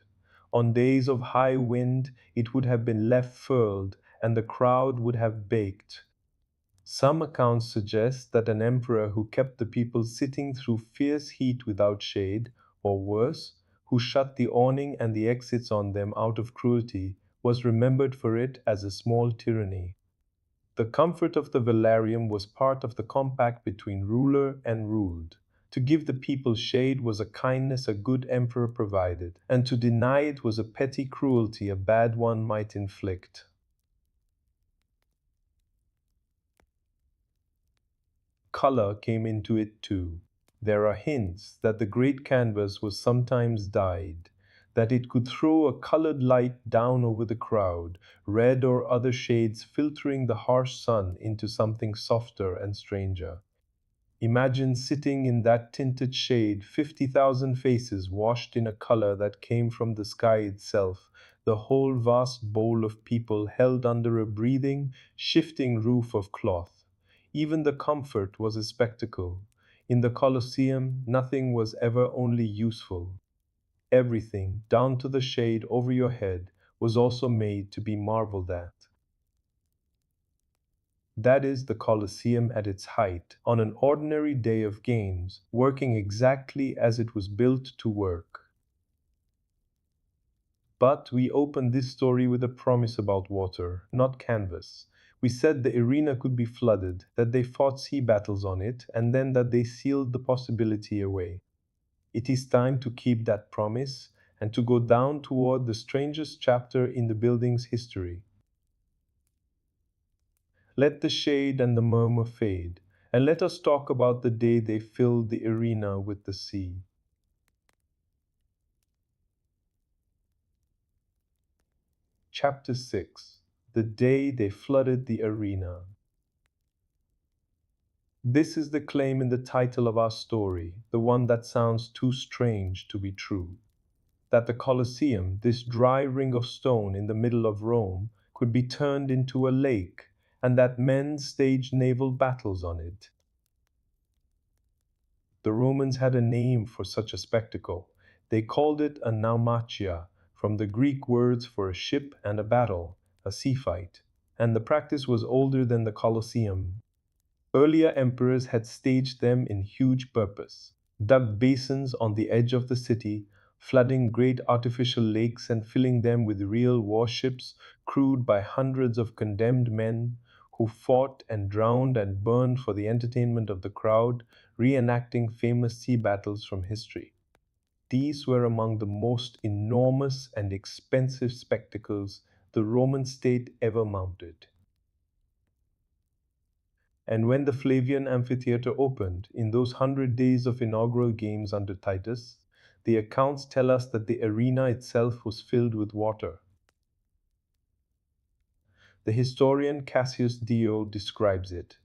On days of high wind, it would have been left furled, and the crowd would have baked. Some accounts suggest that an emperor who kept the people sitting through fierce heat without shade, or worse, who shut the awning and the exits on them out of cruelty, was remembered for it as a small tyranny. The comfort of the velarium was part of the compact between ruler and ruled. To give the people shade was a kindness a good emperor provided, and to deny it was a petty cruelty a bad one might inflict. Color came into it too. There are hints that the great canvas was sometimes dyed, that it could throw a colored light down over the crowd, red or other shades filtering the harsh sun into something softer and stranger. Imagine sitting in that tinted shade, 50,000 faces washed in a color that came from the sky itself, the whole vast bowl of people held under a breathing, shifting roof of cloth. Even the comfort was a spectacle. In the Colosseum, nothing was ever only useful. Everything, down to the shade over your head, was also made to be marveled at. That is the Colosseum at its height, on an ordinary day of games, working exactly as it was built to work. But we opened this story with a promise about water, not canvas. We said the arena could be flooded, that they fought sea battles on it, and then that they sealed the possibility away. It is time to keep that promise and to go down toward the strangest chapter in the building's history. Let the shade and the murmur fade, and let us talk about the day they filled the arena with the sea. Chapter 6. The day they flooded the arena. This is the claim in the title of our story, the one that sounds too strange to be true. That the Colosseum, this dry ring of stone in the middle of Rome, could be turned into a lake, and that men staged naval battles on it. The Romans had a name for such a spectacle. They called it a naumachia, from the Greek words for a ship and a battle, a sea fight. And the practice was older than the Colosseum. Earlier emperors had staged them in huge purpose, dug basins on the edge of the city, flooding great artificial lakes and filling them with real warships crewed by hundreds of condemned men who fought and drowned and burned for the entertainment of the crowd, reenacting famous sea battles from history. These were among the most enormous and expensive spectacles the Roman state ever mounted. And when the Flavian amphitheater opened, in those 100 days of inaugural games under Titus, the accounts tell us that the arena itself was filled with water. The historian Cassius Dio describes it.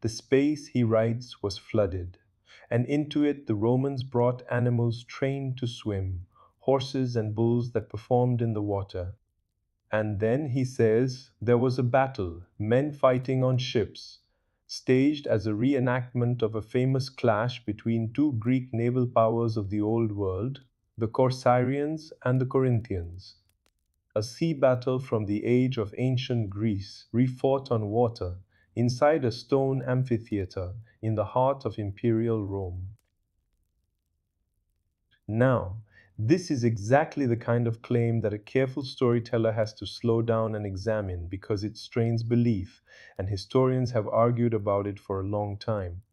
The space, he writes, was flooded, and into it the Romans brought animals trained to swim, horses and bulls that performed in the water. And then, he says, there was a battle, men fighting on ships, staged as a reenactment of a famous clash between two Greek naval powers of the Old World, the Corcyraeans and the Corinthians. A sea battle from the age of ancient Greece, refought on water, inside a stone amphitheater in the heart of imperial Rome. Now, this is exactly the kind of claim that a careful storyteller has to slow down and examine because it strains belief, and historians have argued about it for a long time.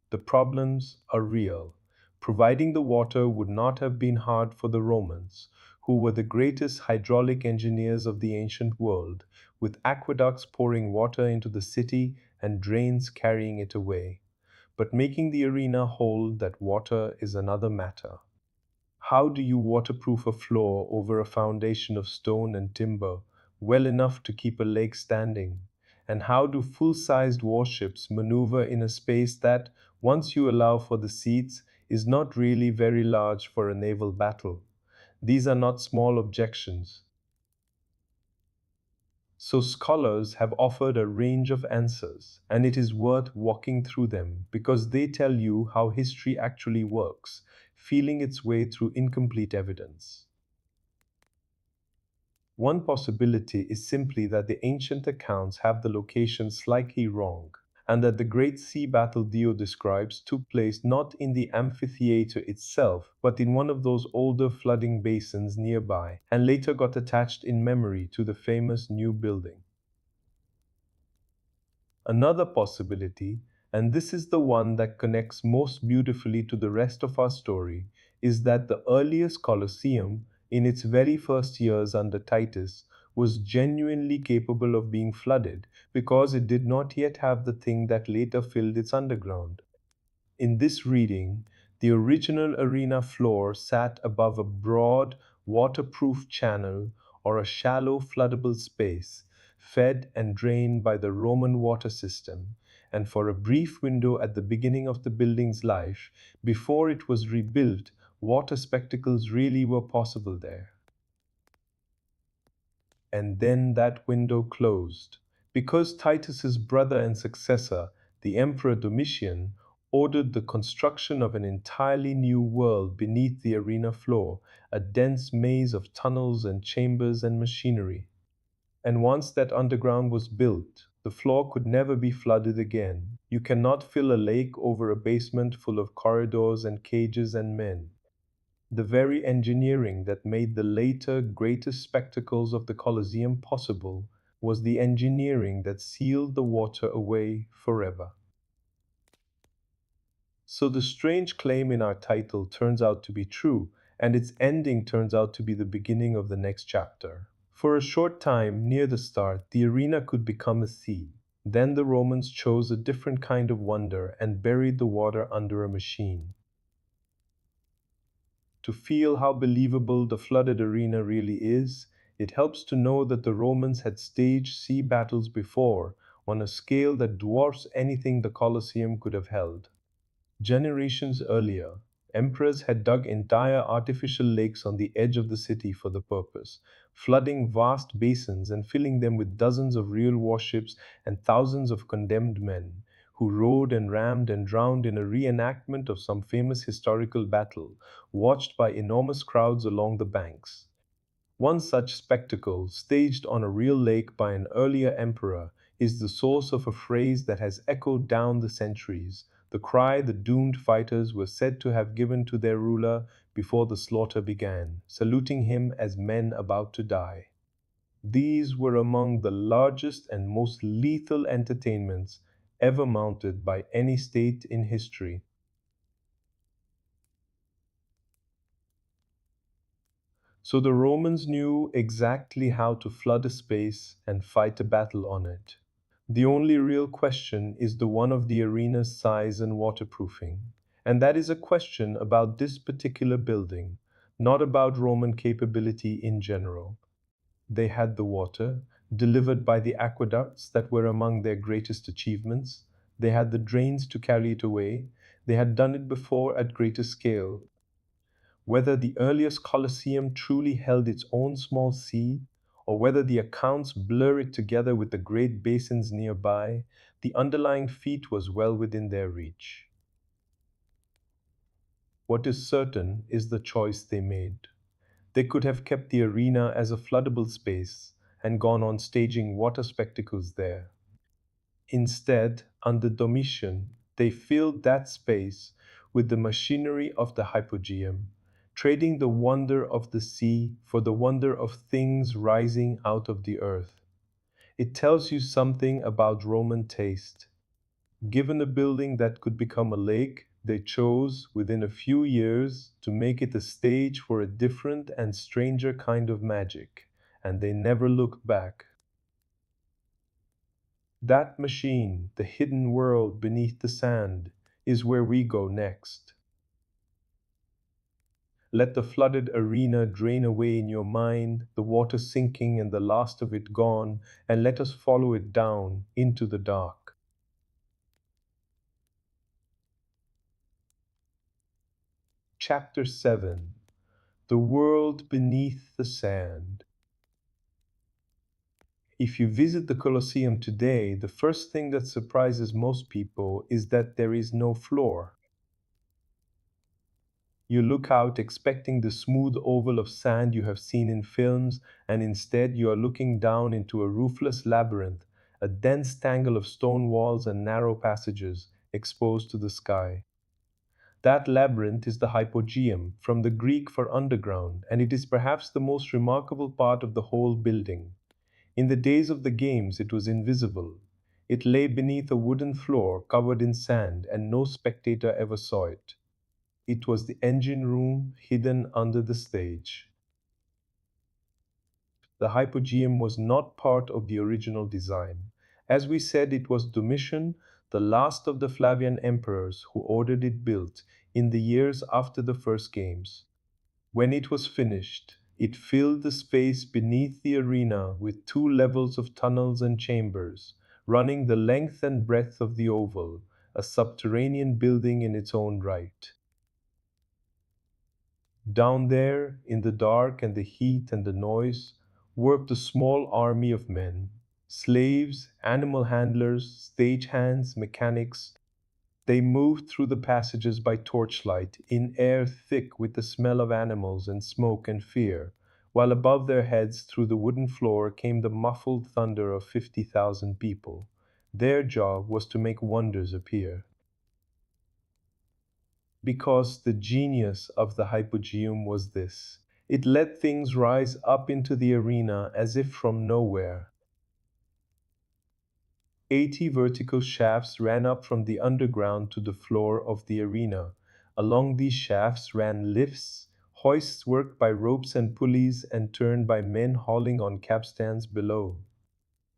The problems are real. Providing the water would not have been hard for the Romans, who were the greatest hydraulic engineers of the ancient world, with aqueducts pouring water into the city and drains carrying it away. But making the arena hold that water is another matter. How do you waterproof a floor over a foundation of stone and timber well enough to keep a lake standing? And how do full-sized warships maneuver in a space that, once you allow for the seats, is not really very large for a naval battle? These are not small objections. So scholars have offered a range of answers, and it is worth walking through them because they tell you how history actually works, feeling its way through incomplete evidence. One possibility is simply that the ancient accounts have the location slightly wrong, and that the great sea battle Dio describes took place not in the amphitheater itself, but in one of those older flooding basins nearby, and later got attached in memory to the famous new building. Another possibility, and this is the one that connects most beautifully to the rest of our story, is that the earliest Colosseum, in its very first years under Titus, was genuinely capable of being flooded because it did not yet have the thing that later filled its underground. In this reading, the original arena floor sat above a broad, waterproof channel or a shallow, floodable space, fed and drained by the Roman water system, and for a brief window at the beginning of the building's life, before it was rebuilt, water spectacles really were possible there. And then that window closed, because Titus's brother and successor, the Emperor Domitian, ordered the construction of an entirely new world beneath the arena floor, a dense maze of tunnels and chambers and machinery. And once that underground was built, the floor could never be flooded again. You cannot fill a lake over a basement full of corridors and cages and men. The very engineering that made the later greatest spectacles of the Colosseum possible was the engineering that sealed the water away forever. So the strange claim in our title turns out to be true, and its ending turns out to be the beginning of the next chapter. For a short time, near the start, the arena could become a sea. Then the Romans chose a different kind of wonder and buried the water under a machine. To feel how believable the flooded arena really is, it helps to know that the Romans had staged sea battles before on a scale that dwarfs anything the Colosseum could have held. Generations earlier, emperors had dug entire artificial lakes on the edge of the city for the purpose, flooding vast basins and filling them with dozens of real warships and thousands of condemned men, who rode and rammed and drowned in a reenactment of some famous historical battle, watched by enormous crowds along the banks. One such spectacle, staged on a real lake by an earlier emperor, is the source of a phrase that has echoed down the centuries, the cry the doomed fighters were said to have given to their ruler before the slaughter began, saluting him as men about to die. These were among the largest and most lethal entertainments ever mounted by any state in history. So the Romans knew exactly how to flood a space and fight a battle on it. The only real question is the one of the arena's size and waterproofing. And that is a question about this particular building, not about Roman capability in general. They had the water, delivered by the aqueducts that were among their greatest achievements. They had the drains to carry it away. They had done it before at greater scale. Whether the earliest Colosseum truly held its own small sea, or whether the accounts blur it together with the great basins nearby, the underlying feat was well within their reach. What is certain is the choice they made. They could have kept the arena as a floodable space and gone on staging water spectacles there. Instead, under Domitian, they filled that space with the machinery of the hypogeum, trading the wonder of the sea for the wonder of things rising out of the earth. It tells you something about Roman taste. Given a building that could become a lake, They chose, within a few years, to make it a stage for a different and stranger kind of magic, and they never looked back. That machine, the hidden world beneath the sand, is where we go next. Let the flooded arena drain away in your mind, the water sinking and the last of it gone, and let us follow it down into the dark. Chapter 7. The World Beneath the Sand. If you visit the Colosseum today, the first thing that surprises most people is that there is no floor. You look out expecting the smooth oval of sand you have seen in films, and instead you are looking down into a roofless labyrinth, a dense tangle of stone walls and narrow passages exposed to the sky. That labyrinth is the hypogeum, from the Greek for underground, and it is perhaps the most remarkable part of the whole building. In the days of the games, it was invisible. It lay beneath a wooden floor covered in sand, and no spectator ever saw it. It was the engine room hidden under the stage. The hypogeum was not part of the original design. As we said, it was Domitian, the last of the Flavian emperors, who ordered it built in the years after the first games. When it was finished, it filled the space beneath the arena with two levels of tunnels and chambers, running the length and breadth of the oval, a subterranean building in its own right. Down there, in the dark and the heat and the noise, worked a small army of men, slaves, animal handlers, stage hands, mechanics. They moved through the passages by torchlight, in air thick with the smell of animals and smoke and fear, while above their heads through the wooden floor came the muffled thunder of 50,000 people. Their job was to make wonders appear. Because the genius of the hypogeum was this: it let things rise up into the arena as if from nowhere. 80 vertical shafts ran up from the underground to the floor of the arena. Along these shafts ran lifts, hoists worked by ropes and pulleys and turned by men hauling on capstans below.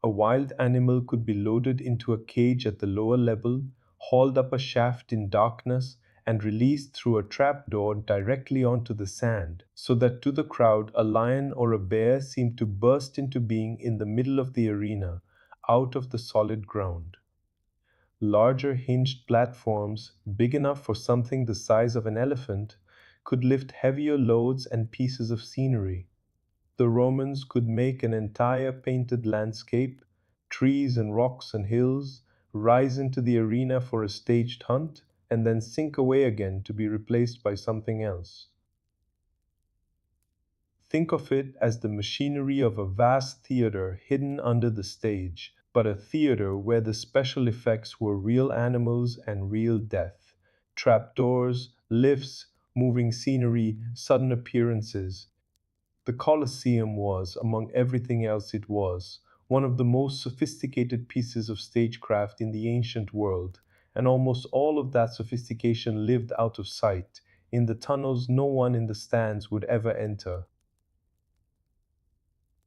A wild animal could be loaded into a cage at the lower level, hauled up a shaft in darkness, and released through a trap door directly onto the sand, so that to the crowd a lion or a bear seemed to burst into being in the middle of the arena, out of the solid ground. Larger hinged platforms, big enough for something the size of an elephant, could lift heavier loads and pieces of scenery. The Romans could make an entire painted landscape, trees and rocks and hills, rise into the arena for a staged hunt, and then sink away again to be replaced by something else. Think of it as the machinery of a vast theater hidden under the stage, but a theater where the special effects were real animals and real death. Trapdoors, lifts, moving scenery, sudden appearances. The Colosseum was, among everything else it was, one of the most sophisticated pieces of stagecraft in the ancient world, and almost all of that sophistication lived out of sight, in the tunnels no one in the stands would ever enter.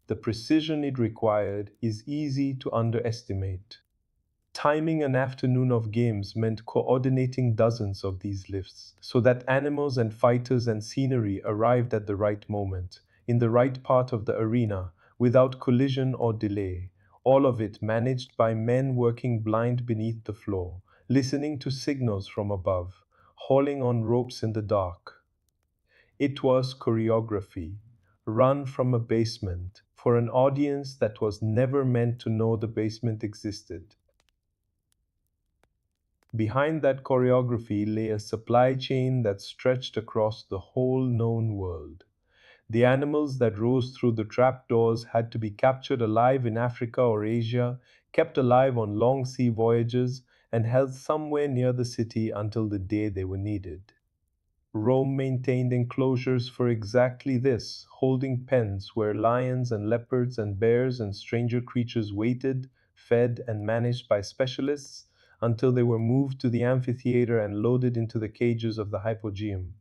The precision it required is easy to underestimate. Timing an afternoon of games meant coordinating dozens of these lifts so that animals and fighters and scenery arrived at the right moment, in the right part of the arena, without collision or delay. All of it managed by men working blind beneath the floor, listening to signals from above, hauling on ropes in the dark. It was choreography, run from a basement, for an audience that was never meant to know the basement existed. Behind that choreography lay a supply chain that stretched across the whole known world. The animals that rose through the trapdoors had to be captured alive in Africa or Asia, kept alive on long sea voyages, and held somewhere near the city until the day they were needed. Rome maintained enclosures for exactly this, holding pens where lions and leopards and bears and stranger creatures waited, fed and managed by specialists, until they were moved to the amphitheater and loaded into the cages of the hypogeum.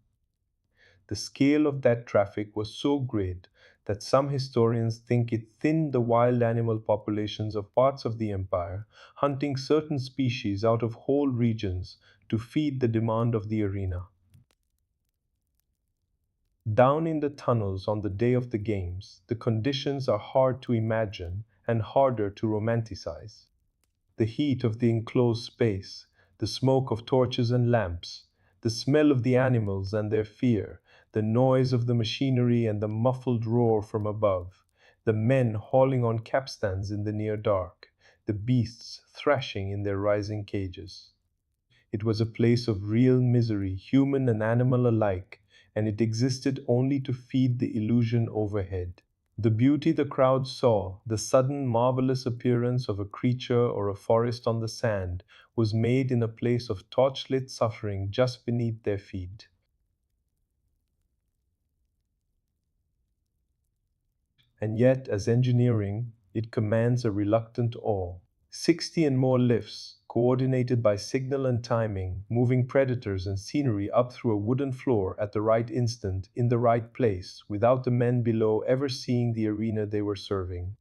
The scale of that traffic was so great that some historians think it thinned the wild animal populations of parts of the empire, hunting certain species out of whole regions to feed the demand of the arena. Down in the tunnels on the day of the games, the conditions are hard to imagine and harder to romanticize. The heat of the enclosed space, the smoke of torches and lamps, the smell of the animals and their fear, the noise of the machinery and the muffled roar from above, the men hauling on capstans in the near dark, the beasts thrashing in their rising cages. It was a place of real misery, human and animal alike, and it existed only to feed the illusion overhead. The beauty the crowd saw, the sudden marvelous appearance of a creature or a forest on the sand, was made in a place of torchlit suffering just beneath their feet. And yet, as engineering, it commands a reluctant awe. 60 and more lifts, coordinated by signal and timing, moving predators and scenery up through a wooden floor at the right instant, in the right place, without the men below ever seeing the arena they were serving.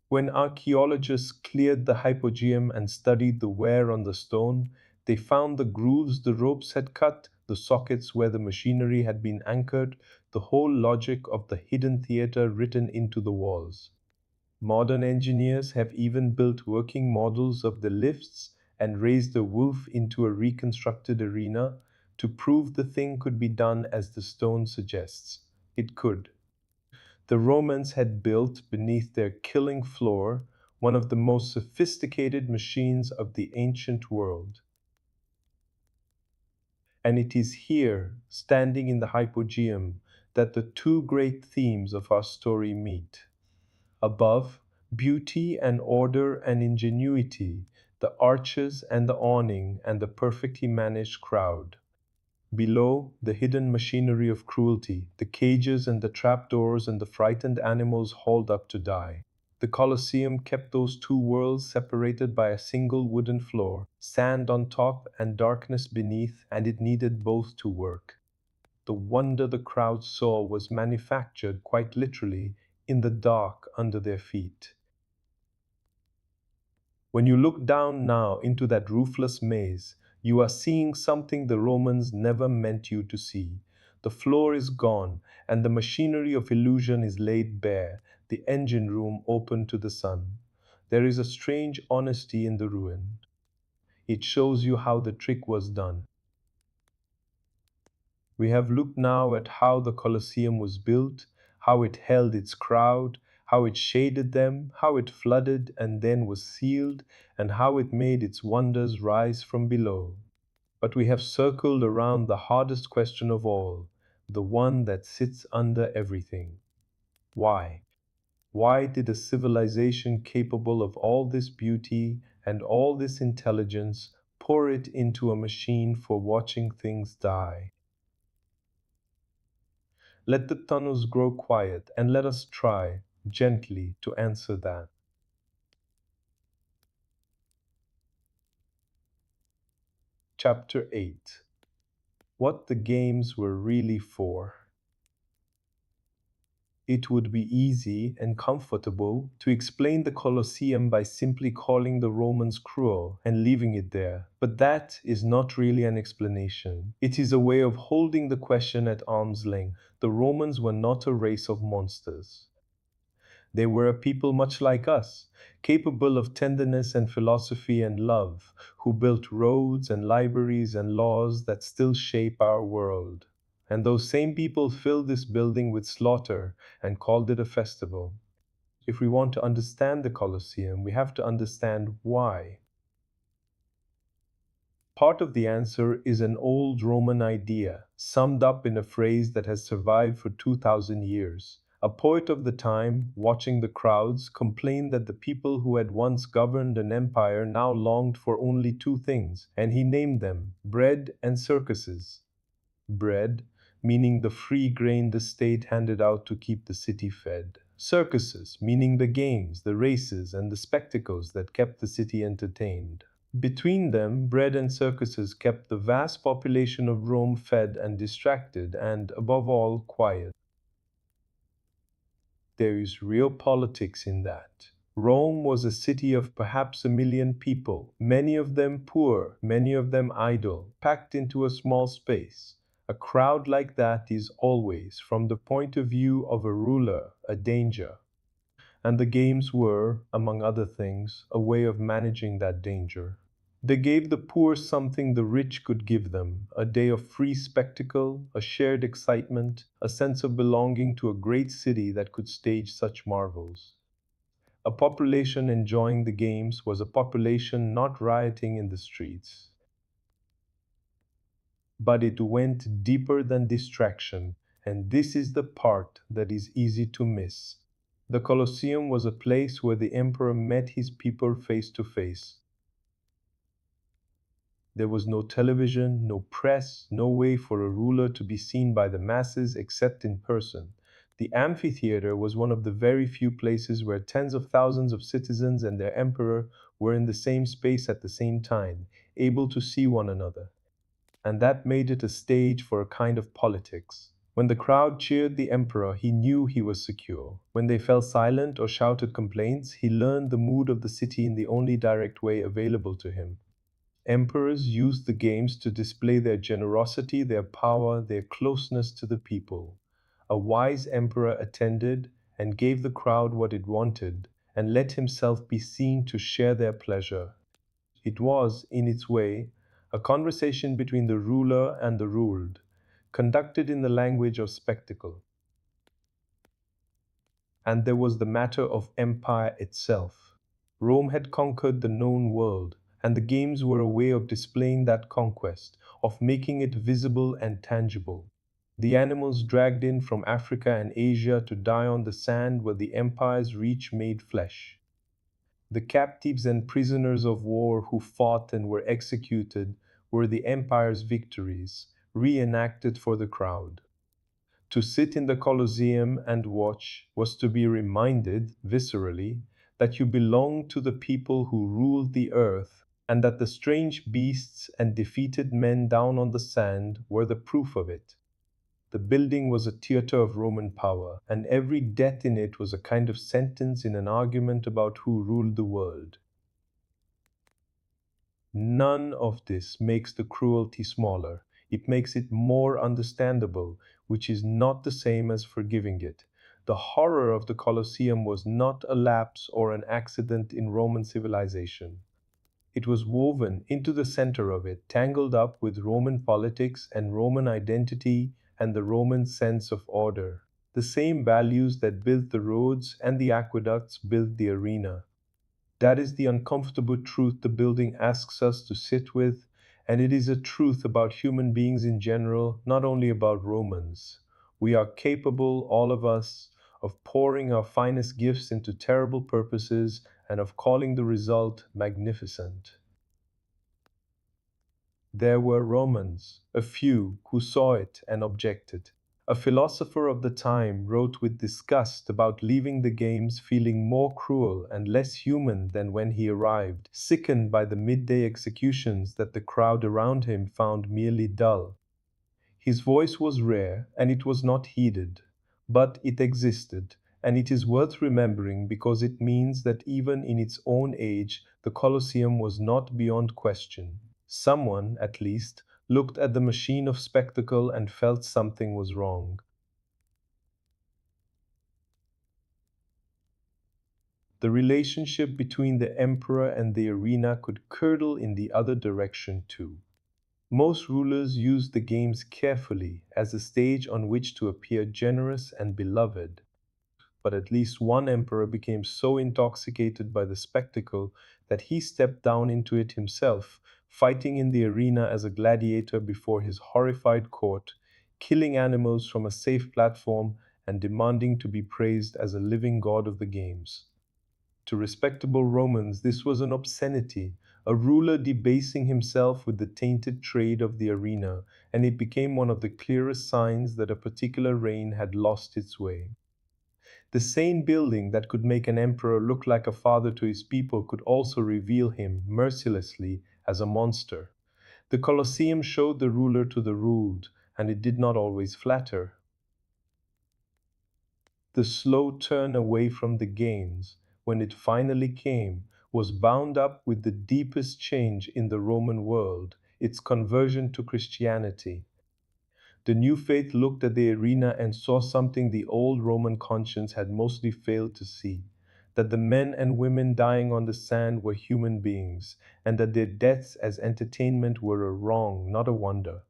When archaeologists cleared the hypogeum and studied the wear on the stone, they found the grooves the ropes had cut, the sockets where the machinery had been anchored, the whole logic of the hidden theater written into the walls. Modern engineers have even built working models of the lifts and raised the roof into a reconstructed arena to prove the thing could be done as the stone suggests. It could. The Romans had built beneath their killing floor one of the most sophisticated machines of the ancient world. And it is here, standing in the hypogeum, that the two great themes of our story meet. Above, beauty and order and ingenuity, the arches and the awning and the perfectly managed crowd. Below, the hidden machinery of cruelty, the cages and the trapdoors and the frightened animals hauled up to die. The Colosseum kept those two worlds separated by a single wooden floor, sand on top and darkness beneath, and it needed both to work. The wonder the crowd saw was manufactured, quite literally, in the dark under their feet. When you look down now into that roofless maze, you are seeing something the Romans never meant you to see. The floor is gone, and the machinery of illusion is laid bare, the engine room open to the sun. There is a strange honesty in the ruin. It shows you how the trick was done. We have looked now at how the Colosseum was built, how it held its crowd, how it shaded them, how it flooded and then was sealed, and how it made its wonders rise from below. But we have circled around the hardest question of all, the one that sits under everything. Why? Why did a civilization capable of all this beauty and all this intelligence pour it into a machine for watching things die? Let the tunnels grow quiet and let us try, gently, to answer that. Chapter 8. What the games were really for. It would be easy and comfortable to explain the Colosseum by simply calling the Romans cruel and leaving it there, but that is not really an explanation. It is a way of holding the question at arm's length. The Romans were not a race of monsters. They were a people much like us, capable of tenderness and philosophy and love, who built roads and libraries and laws that still shape our world. And those same people filled this building with slaughter and called it a festival. If we want to understand the Colosseum, we have to understand why. Part of the answer is an old Roman idea, summed up in a phrase that has survived for 2,000 years. A poet of the time, watching the crowds, complained that the people who had once governed an empire now longed for only two things, and he named them bread and circuses. Bread, meaning the free grain the state handed out to keep the city fed. Circuses, meaning the games, the races, and the spectacles that kept the city entertained. Between them, bread and circuses kept the vast population of Rome fed and distracted, and, above all, quiet. There is real politics in that. Rome was a city of perhaps 1 million people, many of them poor, many of them idle, packed into a small space. A crowd like that is always, from the point of view of a ruler, a danger. And the games were, among other things, a way of managing that danger. They gave the poor something the rich could give them, a day of free spectacle, a shared excitement, a sense of belonging to a great city that could stage such marvels. A population enjoying the games was a population not rioting in the streets. But it went deeper than distraction, and this is the part that is easy to miss. The Colosseum was a place where the emperor met his people face to face. There was no television, no press, no way for a ruler to be seen by the masses except in person. The amphitheater was one of the very few places where tens of thousands of citizens and their emperor were in the same space at the same time, able to see one another. And that made it a stage for a kind of politics. When the crowd cheered the emperor, he knew he was secure. When they fell silent or shouted complaints, he learned the mood of the city in the only direct way available to him. Emperors used the games to display their generosity, their power, their closeness to the people. A wise emperor attended and gave the crowd what it wanted and let himself be seen to share their pleasure. It was, in its way, a conversation between the ruler and the ruled, conducted in the language of spectacle. And there was the matter of empire itself. Rome had conquered the known world, and the games were a way of displaying that conquest, of making it visible and tangible. The animals dragged in from Africa and Asia to die on the sand were the empire's reach made flesh. The captives and prisoners of war who fought and were executed were the empire's victories, reenacted for the crowd. To sit in the Colosseum and watch was to be reminded, viscerally, that you belonged to the people who ruled the earth, and that the strange beasts and defeated men down on the sand were the proof of it. The building was a theater of Roman power, and every death in it was a kind of sentence in an argument about who ruled the world. None of this makes the cruelty smaller. It makes it more understandable, which is not the same as forgiving it. The horror of the Colosseum was not a lapse or an accident in Roman civilization. It was woven into the center of it, tangled up with Roman politics and Roman identity and the Roman sense of order. The same values that built the roads and the aqueducts built the arena. That is the uncomfortable truth the building asks us to sit with, and it is a truth about human beings in general, not only about Romans. We are capable, all of us, of pouring our finest gifts into terrible purposes and of calling the result magnificent. There were Romans, a few, who saw it and objected. A philosopher of the time wrote with disgust about leaving the games feeling more cruel and less human than when he arrived, sickened by the midday executions that the crowd around him found merely dull. His voice was rare, and it was not heeded, but it existed, and it is worth remembering because it means that even in its own age the Colosseum was not beyond question. Someone, at least, looked at the machine of spectacle and felt something was wrong. The relationship between the emperor and the arena could curdle in the other direction too. Most rulers used the games carefully as a stage on which to appear generous and beloved, but at least one emperor became so intoxicated by the spectacle that he stepped down into it himself, fighting in the arena as a gladiator before his horrified court, killing animals from a safe platform and demanding to be praised as a living god of the games. To respectable Romans, this was an obscenity, a ruler debasing himself with the tainted trade of the arena, and it became one of the clearest signs that a particular reign had lost its way. The same building that could make an emperor look like a father to his people could also reveal him mercilessly as a monster. The Colosseum showed the ruler to the ruled, and it did not always flatter. The slow turn away from the games, when it finally came, was bound up with the deepest change in the Roman world, its conversion to Christianity. The new faith looked at the arena and saw something the old Roman conscience had mostly failed to see, that the men and women dying on the sand were human beings, and that their deaths as entertainment were a wrong, not a wonder.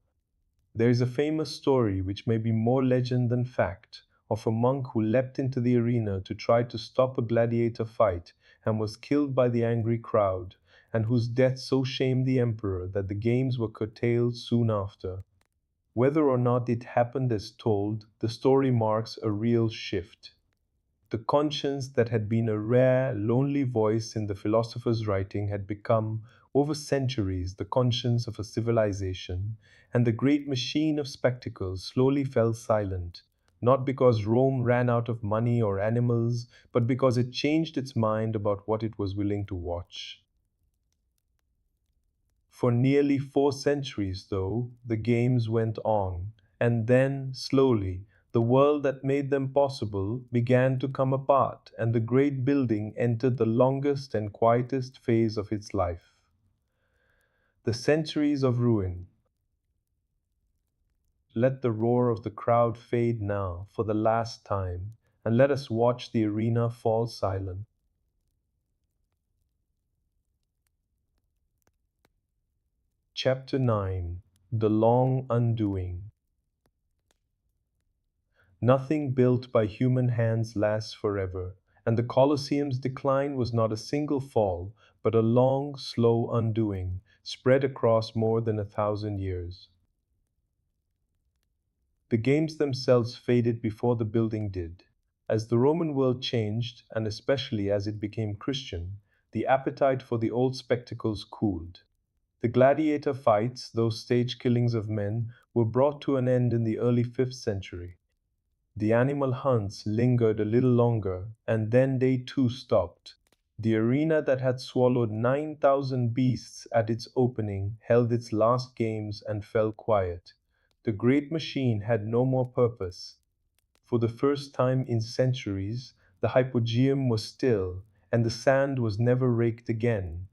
There is a famous story, which may be more legend than fact, of a monk who leapt into the arena to try to stop a gladiator fight and was killed by the angry crowd, and whose death so shamed the emperor that the games were curtailed soon after. Whether or not it happened as told, the story marks a real shift. The conscience that had been a rare, lonely voice in the philosopher's writing had become, over centuries, the conscience of a civilization, and the great machine of spectacles slowly fell silent, not because Rome ran out of money or animals, but because it changed its mind about what it was willing to watch. For nearly 4 centuries, though, the games went on, and then, slowly, the world that made them possible began to come apart, and the great building entered the longest and quietest phase of its life. The centuries of ruin. Let the roar of the crowd fade now for the last time, and let us watch the arena fall silent. Chapter 9. The Long Undoing. Nothing built by human hands lasts forever, and the Colosseum's decline was not a single fall, but a long, slow undoing, spread across more than 1,000 years. The games themselves faded before the building did. As the Roman world changed, and especially as it became Christian, the appetite for the old spectacles cooled. The gladiator fights, those stage killings of men, were brought to an end in the early 5th century. The animal hunts lingered a little longer, and then they too stopped. The arena that had swallowed 9,000 beasts at its opening held its last games and fell quiet. The great machine had no more purpose. For the first time in centuries, the hypogeum was still, and the sand was never raked again.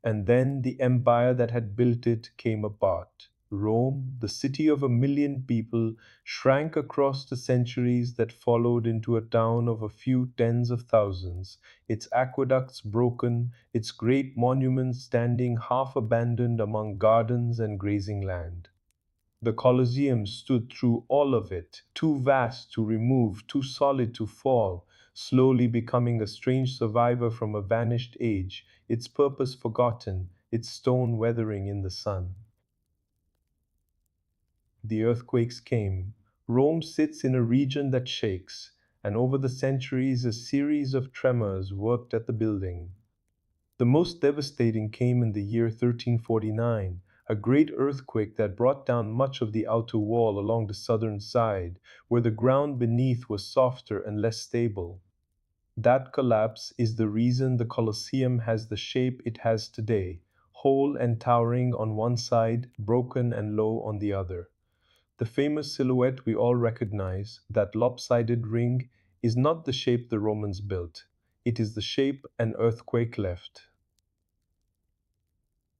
And then the empire that had built it came apart. Rome, the city of 1 million people, shrank across the centuries that followed into a town of a few tens of thousands, its aqueducts broken, its great monuments standing half abandoned among gardens and grazing land. The Colosseum stood through all of it, too vast to remove, too solid to fall, slowly becoming a strange survivor from a vanished age, its purpose forgotten, its stone weathering in the sun. The earthquakes came. Rome sits in a region that shakes, and over the centuries a series of tremors worked at the building. The most devastating came in the year 1349, a great earthquake that brought down much of the outer wall along the southern side, where the ground beneath was softer and less stable. That collapse is the reason the Colosseum has the shape it has today, whole and towering on one side, broken and low on the other. The famous silhouette we all recognize, that lopsided ring, is not the shape the Romans built. It is the shape an earthquake left.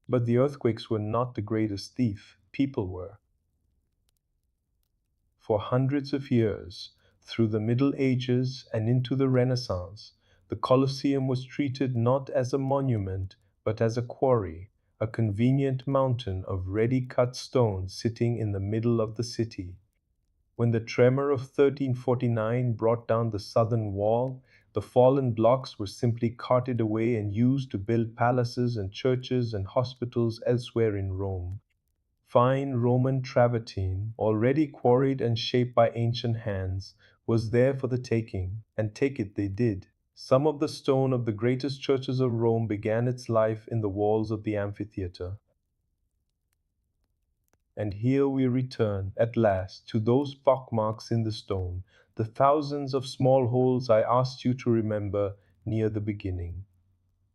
But the earthquakes were not the greatest thief, people were. For hundreds of years, through the Middle Ages and into the Renaissance, the Colosseum was treated not as a monument, but as a quarry, a convenient mountain of ready-cut stone sitting in the middle of the city. When the tremor of 1349 brought down the southern wall, the fallen blocks were simply carted away and used to build palaces and churches and hospitals elsewhere in Rome. Fine Roman travertine, already quarried and shaped by ancient hands, was there for the taking, and take it they did. Some of the stone of the greatest churches of Rome began its life in the walls of the amphitheater. And here we return, at last, to those pockmarks in the stone, the thousands of small holes I asked you to remember near the beginning.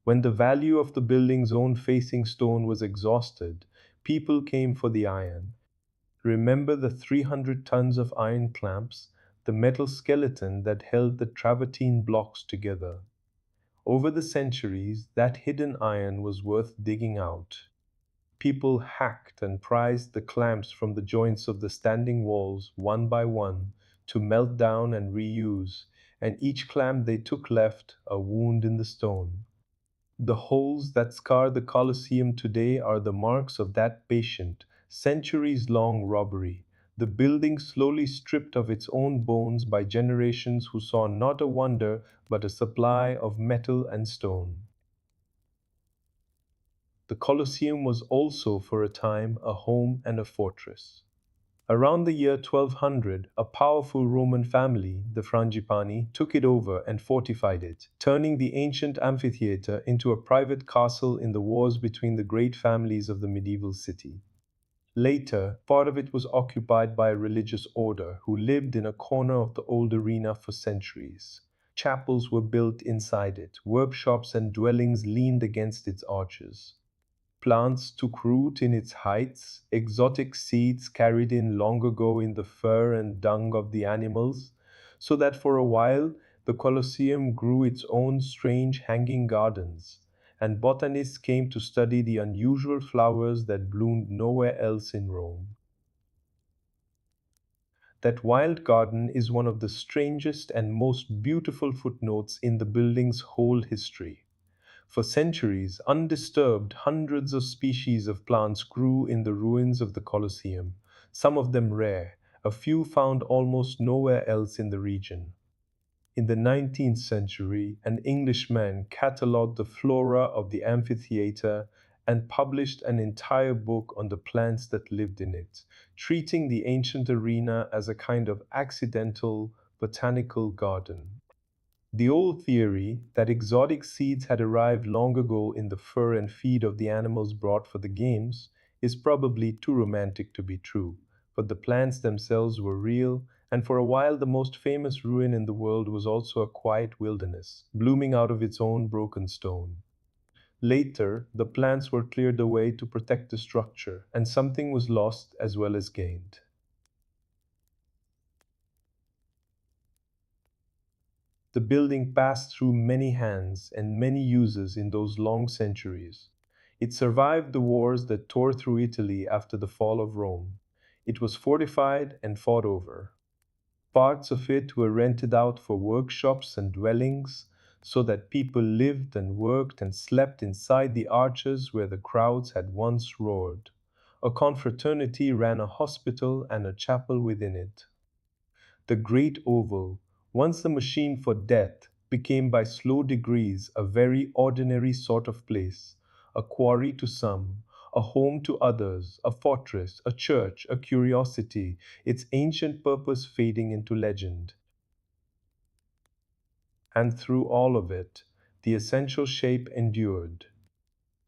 When the value of the building's own facing stone was exhausted, people came for the iron. Remember the 300 tons of iron clamps, the metal skeleton that held the travertine blocks together. Over the centuries, that hidden iron was worth digging out. People hacked and prized the clamps from the joints of the standing walls one by one to melt down and reuse, and each clamp they took left a wound in the stone. The holes that scar the Colosseum today are the marks of that patient, centuries long robbery. The building slowly stripped of its own bones by generations who saw not a wonder but a supply of metal and stone. The Colosseum was also, for a time, a home and a fortress. Around the year 1200, a powerful Roman family, the Frangipani, took it over and fortified it, turning the ancient amphitheater into a private castle in the wars between the great families of the medieval city. Later, part of it was occupied by a religious order who lived in a corner of the old arena for centuries. Chapels were built inside it, workshops and dwellings leaned against its arches. Plants took root in its heights, exotic seeds carried in long ago in the fur and dung of the animals, so that for a while the Colosseum grew its own strange hanging gardens, and botanists came to study the unusual flowers that bloomed nowhere else in Rome. That wild garden is one of the strangest and most beautiful footnotes in the building's whole history. For centuries, undisturbed, hundreds of species of plants grew in the ruins of the Colosseum, some of them rare, a few found almost nowhere else in the region. In the 19th century, an Englishman catalogued the flora of the amphitheater and published an entire book on the plants that lived in it, treating the ancient arena as a kind of accidental botanical garden. The old theory that exotic seeds had arrived long ago in the fur and feed of the animals brought for the games is probably too romantic to be true, but the plants themselves were real, and for a while the most famous ruin in the world was also a quiet wilderness, blooming out of its own broken stone. Later, the plants were cleared away to protect the structure, and something was lost as well as gained. The building passed through many hands and many uses in those long centuries. It survived the wars that tore through Italy after the fall of Rome. It was fortified and fought over. Parts of it were rented out for workshops and dwellings, so that people lived and worked and slept inside the arches where the crowds had once roared. A confraternity ran a hospital and a chapel within it. The great oval, once the machine for death, became by slow degrees a very ordinary sort of place, a quarry to some, a home to others, a fortress, a church, a curiosity, its ancient purpose fading into legend. And through all of it, the essential shape endured.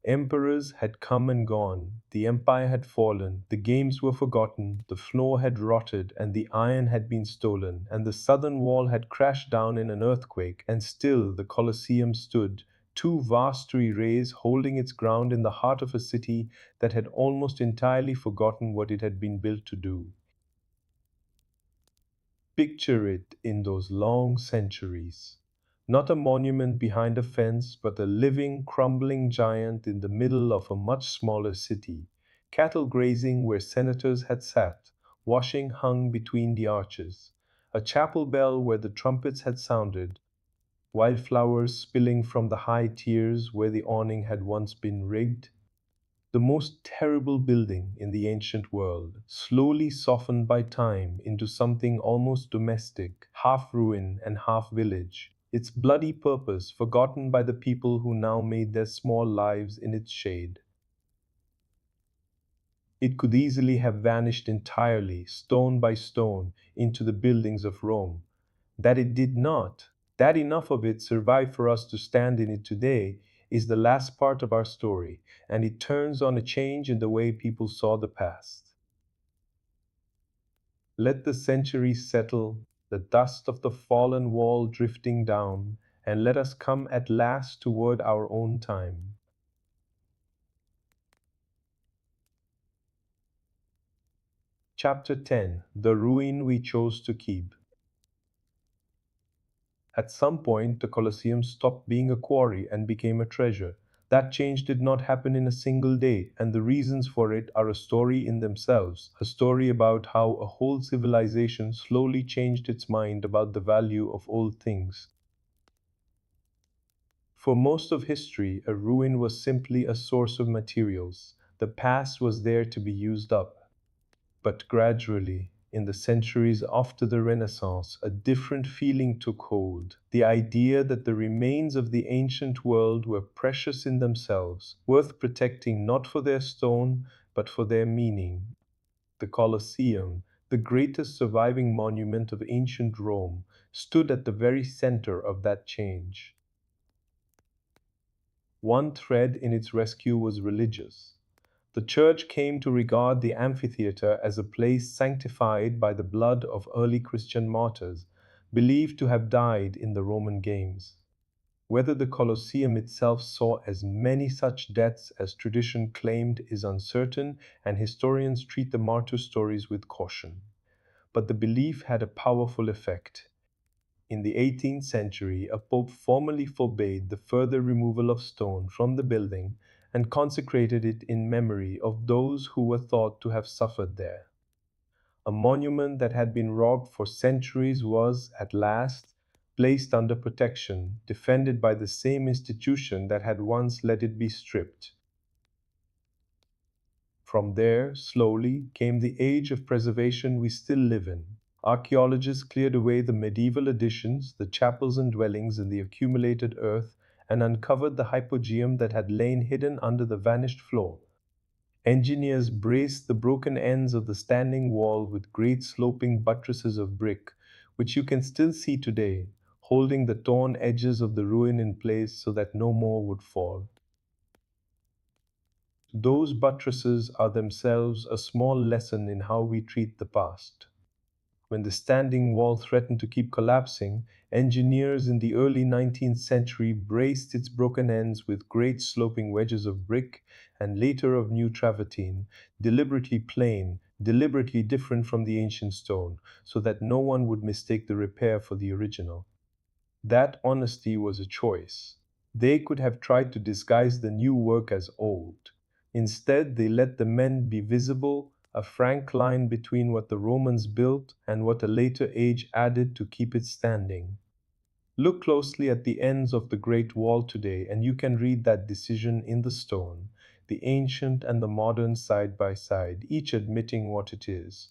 Emperors had come and gone, the empire had fallen, the games were forgotten, the floor had rotted, and the iron had been stolen, and the southern wall had crashed down in an earthquake, and still the Colosseum stood, too vast to erase, holding its ground in the heart of a city that had almost entirely forgotten what it had been built to do. Picture it in those long centuries. Not a monument behind a fence, but a living, crumbling giant in the middle of a much smaller city. Cattle grazing where senators had sat, washing hung between the arches. A chapel bell where the trumpets had sounded, wildflowers spilling from the high tiers where the awning had once been rigged. The most terrible building in the ancient world, slowly softened by time into something almost domestic, half ruin and half village, its bloody purpose forgotten by the people who now made their small lives in its shade. It could easily have vanished entirely, stone by stone, into the buildings of Rome. That it did not, that enough of it survived for us to stand in it today, is the last part of our story, and it turns on a change in the way people saw the past. Let the centuries settle, the dust of the fallen wall drifting down, and let us come at last toward our own time. Chapter 10: The Ruin We Chose to Keep. At some point, the Colosseum stopped being a quarry and became a treasure. That change did not happen in a single day, and the reasons for it are a story in themselves, a story about how a whole civilization slowly changed its mind about the value of old things. For most of history, a ruin was simply a source of materials. The past was there to be used up. But gradually, in the centuries after the Renaissance, a different feeling took hold. The idea that the remains of the ancient world were precious in themselves, worth protecting not for their stone, but for their meaning. The Colosseum, the greatest surviving monument of ancient Rome, stood at the very center of that change. One thread in its rescue was religious. The Church came to regard the amphitheater as a place sanctified by the blood of early Christian martyrs, believed to have died in the Roman games. Whether the Colosseum itself saw as many such deaths as tradition claimed is uncertain, and historians treat the martyr stories with caution. But the belief had a powerful effect. In the 18th century, a pope formally forbade the further removal of stone from the building and consecrated it in memory of those who were thought to have suffered there. A monument that had been robbed for centuries was, at last, placed under protection, defended by the same institution that had once let it be stripped. From there, slowly, came the age of preservation we still live in. Archaeologists cleared away the medieval additions, the chapels and dwellings in the accumulated earth, and uncovered the hypogeum that had lain hidden under the vanished floor. Engineers braced the broken ends of the standing wall with great sloping buttresses of brick, which you can still see today, holding the torn edges of the ruin in place so that no more would fall. Those buttresses are themselves a small lesson in how we treat the past. When the standing wall threatened to keep collapsing, engineers in the early 19th century braced its broken ends with great sloping wedges of brick and later of new travertine, deliberately plain, deliberately different from the ancient stone, so that no one would mistake the repair for the original. That honesty was a choice. They could have tried to disguise the new work as old. Instead, they let the mend be visible, a frank line between what the Romans built and what a later age added to keep it standing. Look closely at the ends of the Great Wall today, and you can read that decision in the stone, the ancient and the modern side by side, each admitting what it is.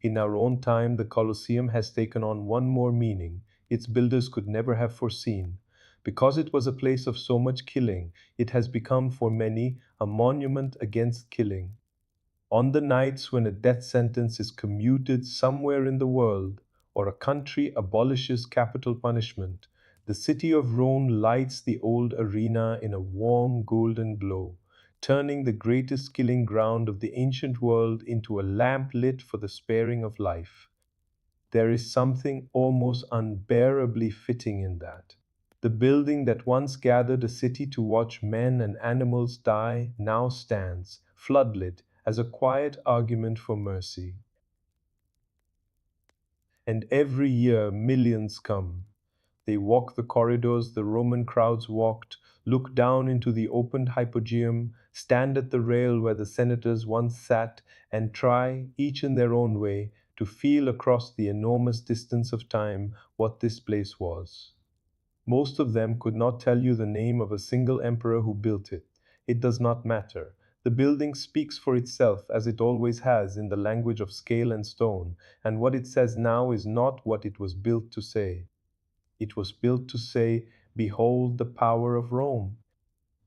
In our own time, the Colosseum has taken on one more meaning its builders could never have foreseen. Because it was a place of so much killing, it has become for many a monument against killing. On the nights when a death sentence is commuted somewhere in the world, or a country abolishes capital punishment, the city of Rome lights the old arena in a warm golden glow, turning the greatest killing ground of the ancient world into a lamp lit for the sparing of life. There is something almost unbearably fitting in that. The building that once gathered a city to watch men and animals die now stands, floodlit, as a quiet argument for mercy. And every year millions come. They walk the corridors the Roman crowds walked, look down into the opened hypogeum, stand at the rail where the senators once sat, and try, each in their own way, to feel across the enormous distance of time what this place was. Most of them could not tell you the name of a single emperor who built it. It does not matter. The building speaks for itself, as it always has, in the language of scale and stone, and what it says now is not what it was built to say. It was built to say, "Behold the power of Rome."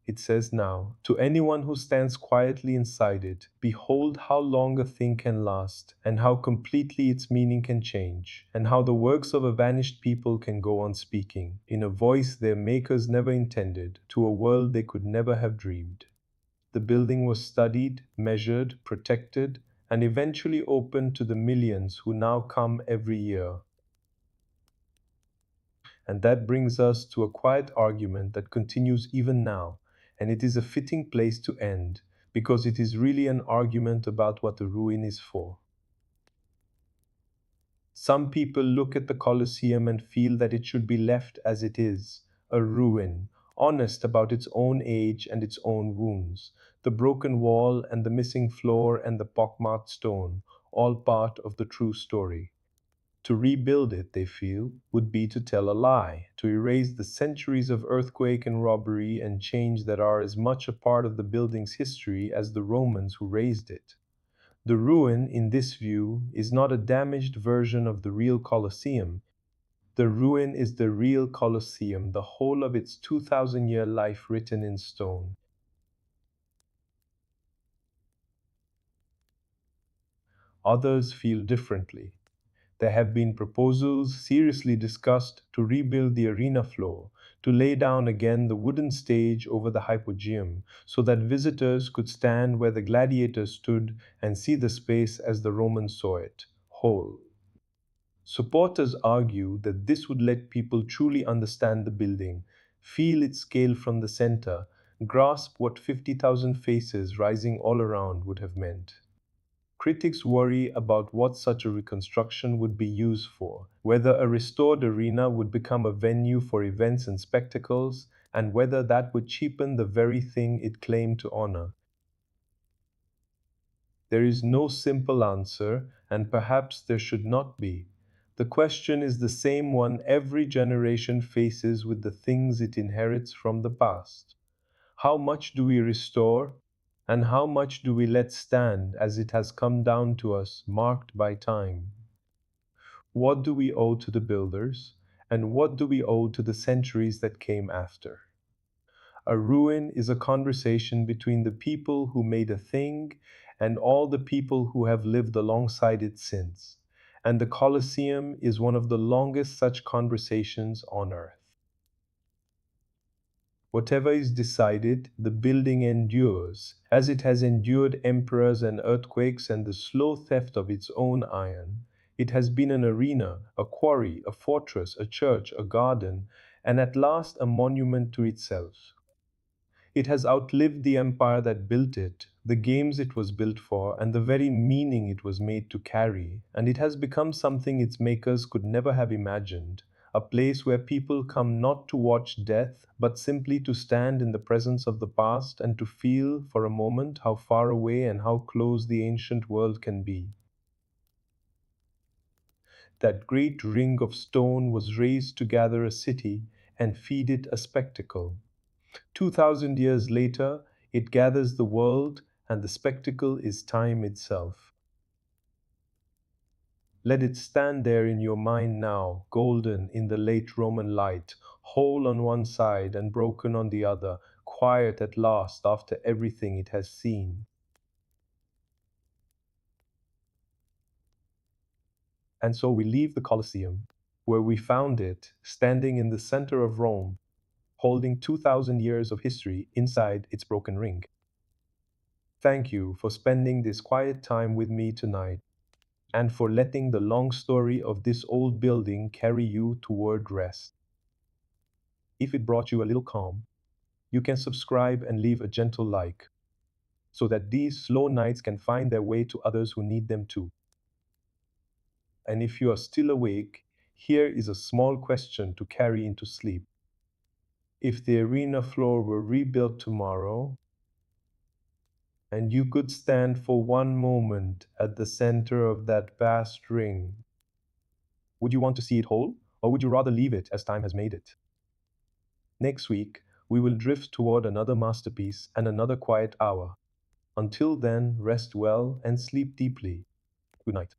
It says now, to anyone who stands quietly inside it, "Behold how long a thing can last, and how completely its meaning can change, and how the works of a vanished people can go on speaking, in a voice their makers never intended, to a world they could never have dreamed." The building was studied, measured, protected, and eventually opened to the millions who now come every year. And that brings us to a quiet argument that continues even now, and it is a fitting place to end, because it is really an argument about what the ruin is for. Some people look at the Colosseum and feel that it should be left as it is, a ruin, honest about its own age and its own wounds, the broken wall and the missing floor and the pockmarked stone, all part of the true story. To rebuild it, they feel, would be to tell a lie, to erase the centuries of earthquake and robbery and change that are as much a part of the building's history as the Romans who raised it. The ruin, in this view, is not a damaged version of the real Colosseum. The ruin is the real Colosseum, the whole of its 2,000-year life written in stone. Others feel differently. There have been proposals seriously discussed to rebuild the arena floor, to lay down again the wooden stage over the hypogeum, so that visitors could stand where the gladiators stood and see the space as the Romans saw it, whole. Supporters argue that this would let people truly understand the building, feel its scale from the center, grasp what 50,000 faces rising all around would have meant. Critics worry about what such a reconstruction would be used for, whether a restored arena would become a venue for events and spectacles, and whether that would cheapen the very thing it claimed to honor. There is no simple answer, and perhaps there should not be. The question is the same one every generation faces with the things it inherits from the past. How much do we restore, and how much do we let stand as it has come down to us, marked by time? What do we owe to the builders, and what do we owe to the centuries that came after? A ruin is a conversation between the people who made a thing and all the people who have lived alongside it since. And the Colosseum is one of the longest such conversations on earth. Whatever is decided, the building endures, as it has endured emperors and earthquakes and the slow theft of its own iron. It has been an arena, a quarry, a fortress, a church, a garden, and at last a monument to itself. It has outlived the empire that built it, the games it was built for, and the very meaning it was made to carry, and it has become something its makers could never have imagined, a place where people come not to watch death, but simply to stand in the presence of the past and to feel, for a moment, how far away and how close the ancient world can be. That great ring of stone was raised to gather a city and feed it a spectacle. 2,000 years later, it gathers the world, and the spectacle is time itself. Let it stand there in your mind now, golden in the late Roman light, whole on one side and broken on the other, quiet at last after everything it has seen. And so we leave the Colosseum, where we found it, standing in the center of Rome, holding 2,000 years of history inside its broken ring. Thank you for spending this quiet time with me tonight, and for letting the long story of this old building carry you toward rest. If it brought you a little calm, you can subscribe and leave a gentle like, so that these slow nights can find their way to others who need them too. And if you are still awake, here is a small question to carry into sleep. If the arena floor were rebuilt tomorrow, and you could stand for one moment at the center of that vast ring, would you want to see it whole, or would you rather leave it as time has made it? Next week, we will drift toward another masterpiece and another quiet hour. Until then, rest well and sleep deeply. Good night.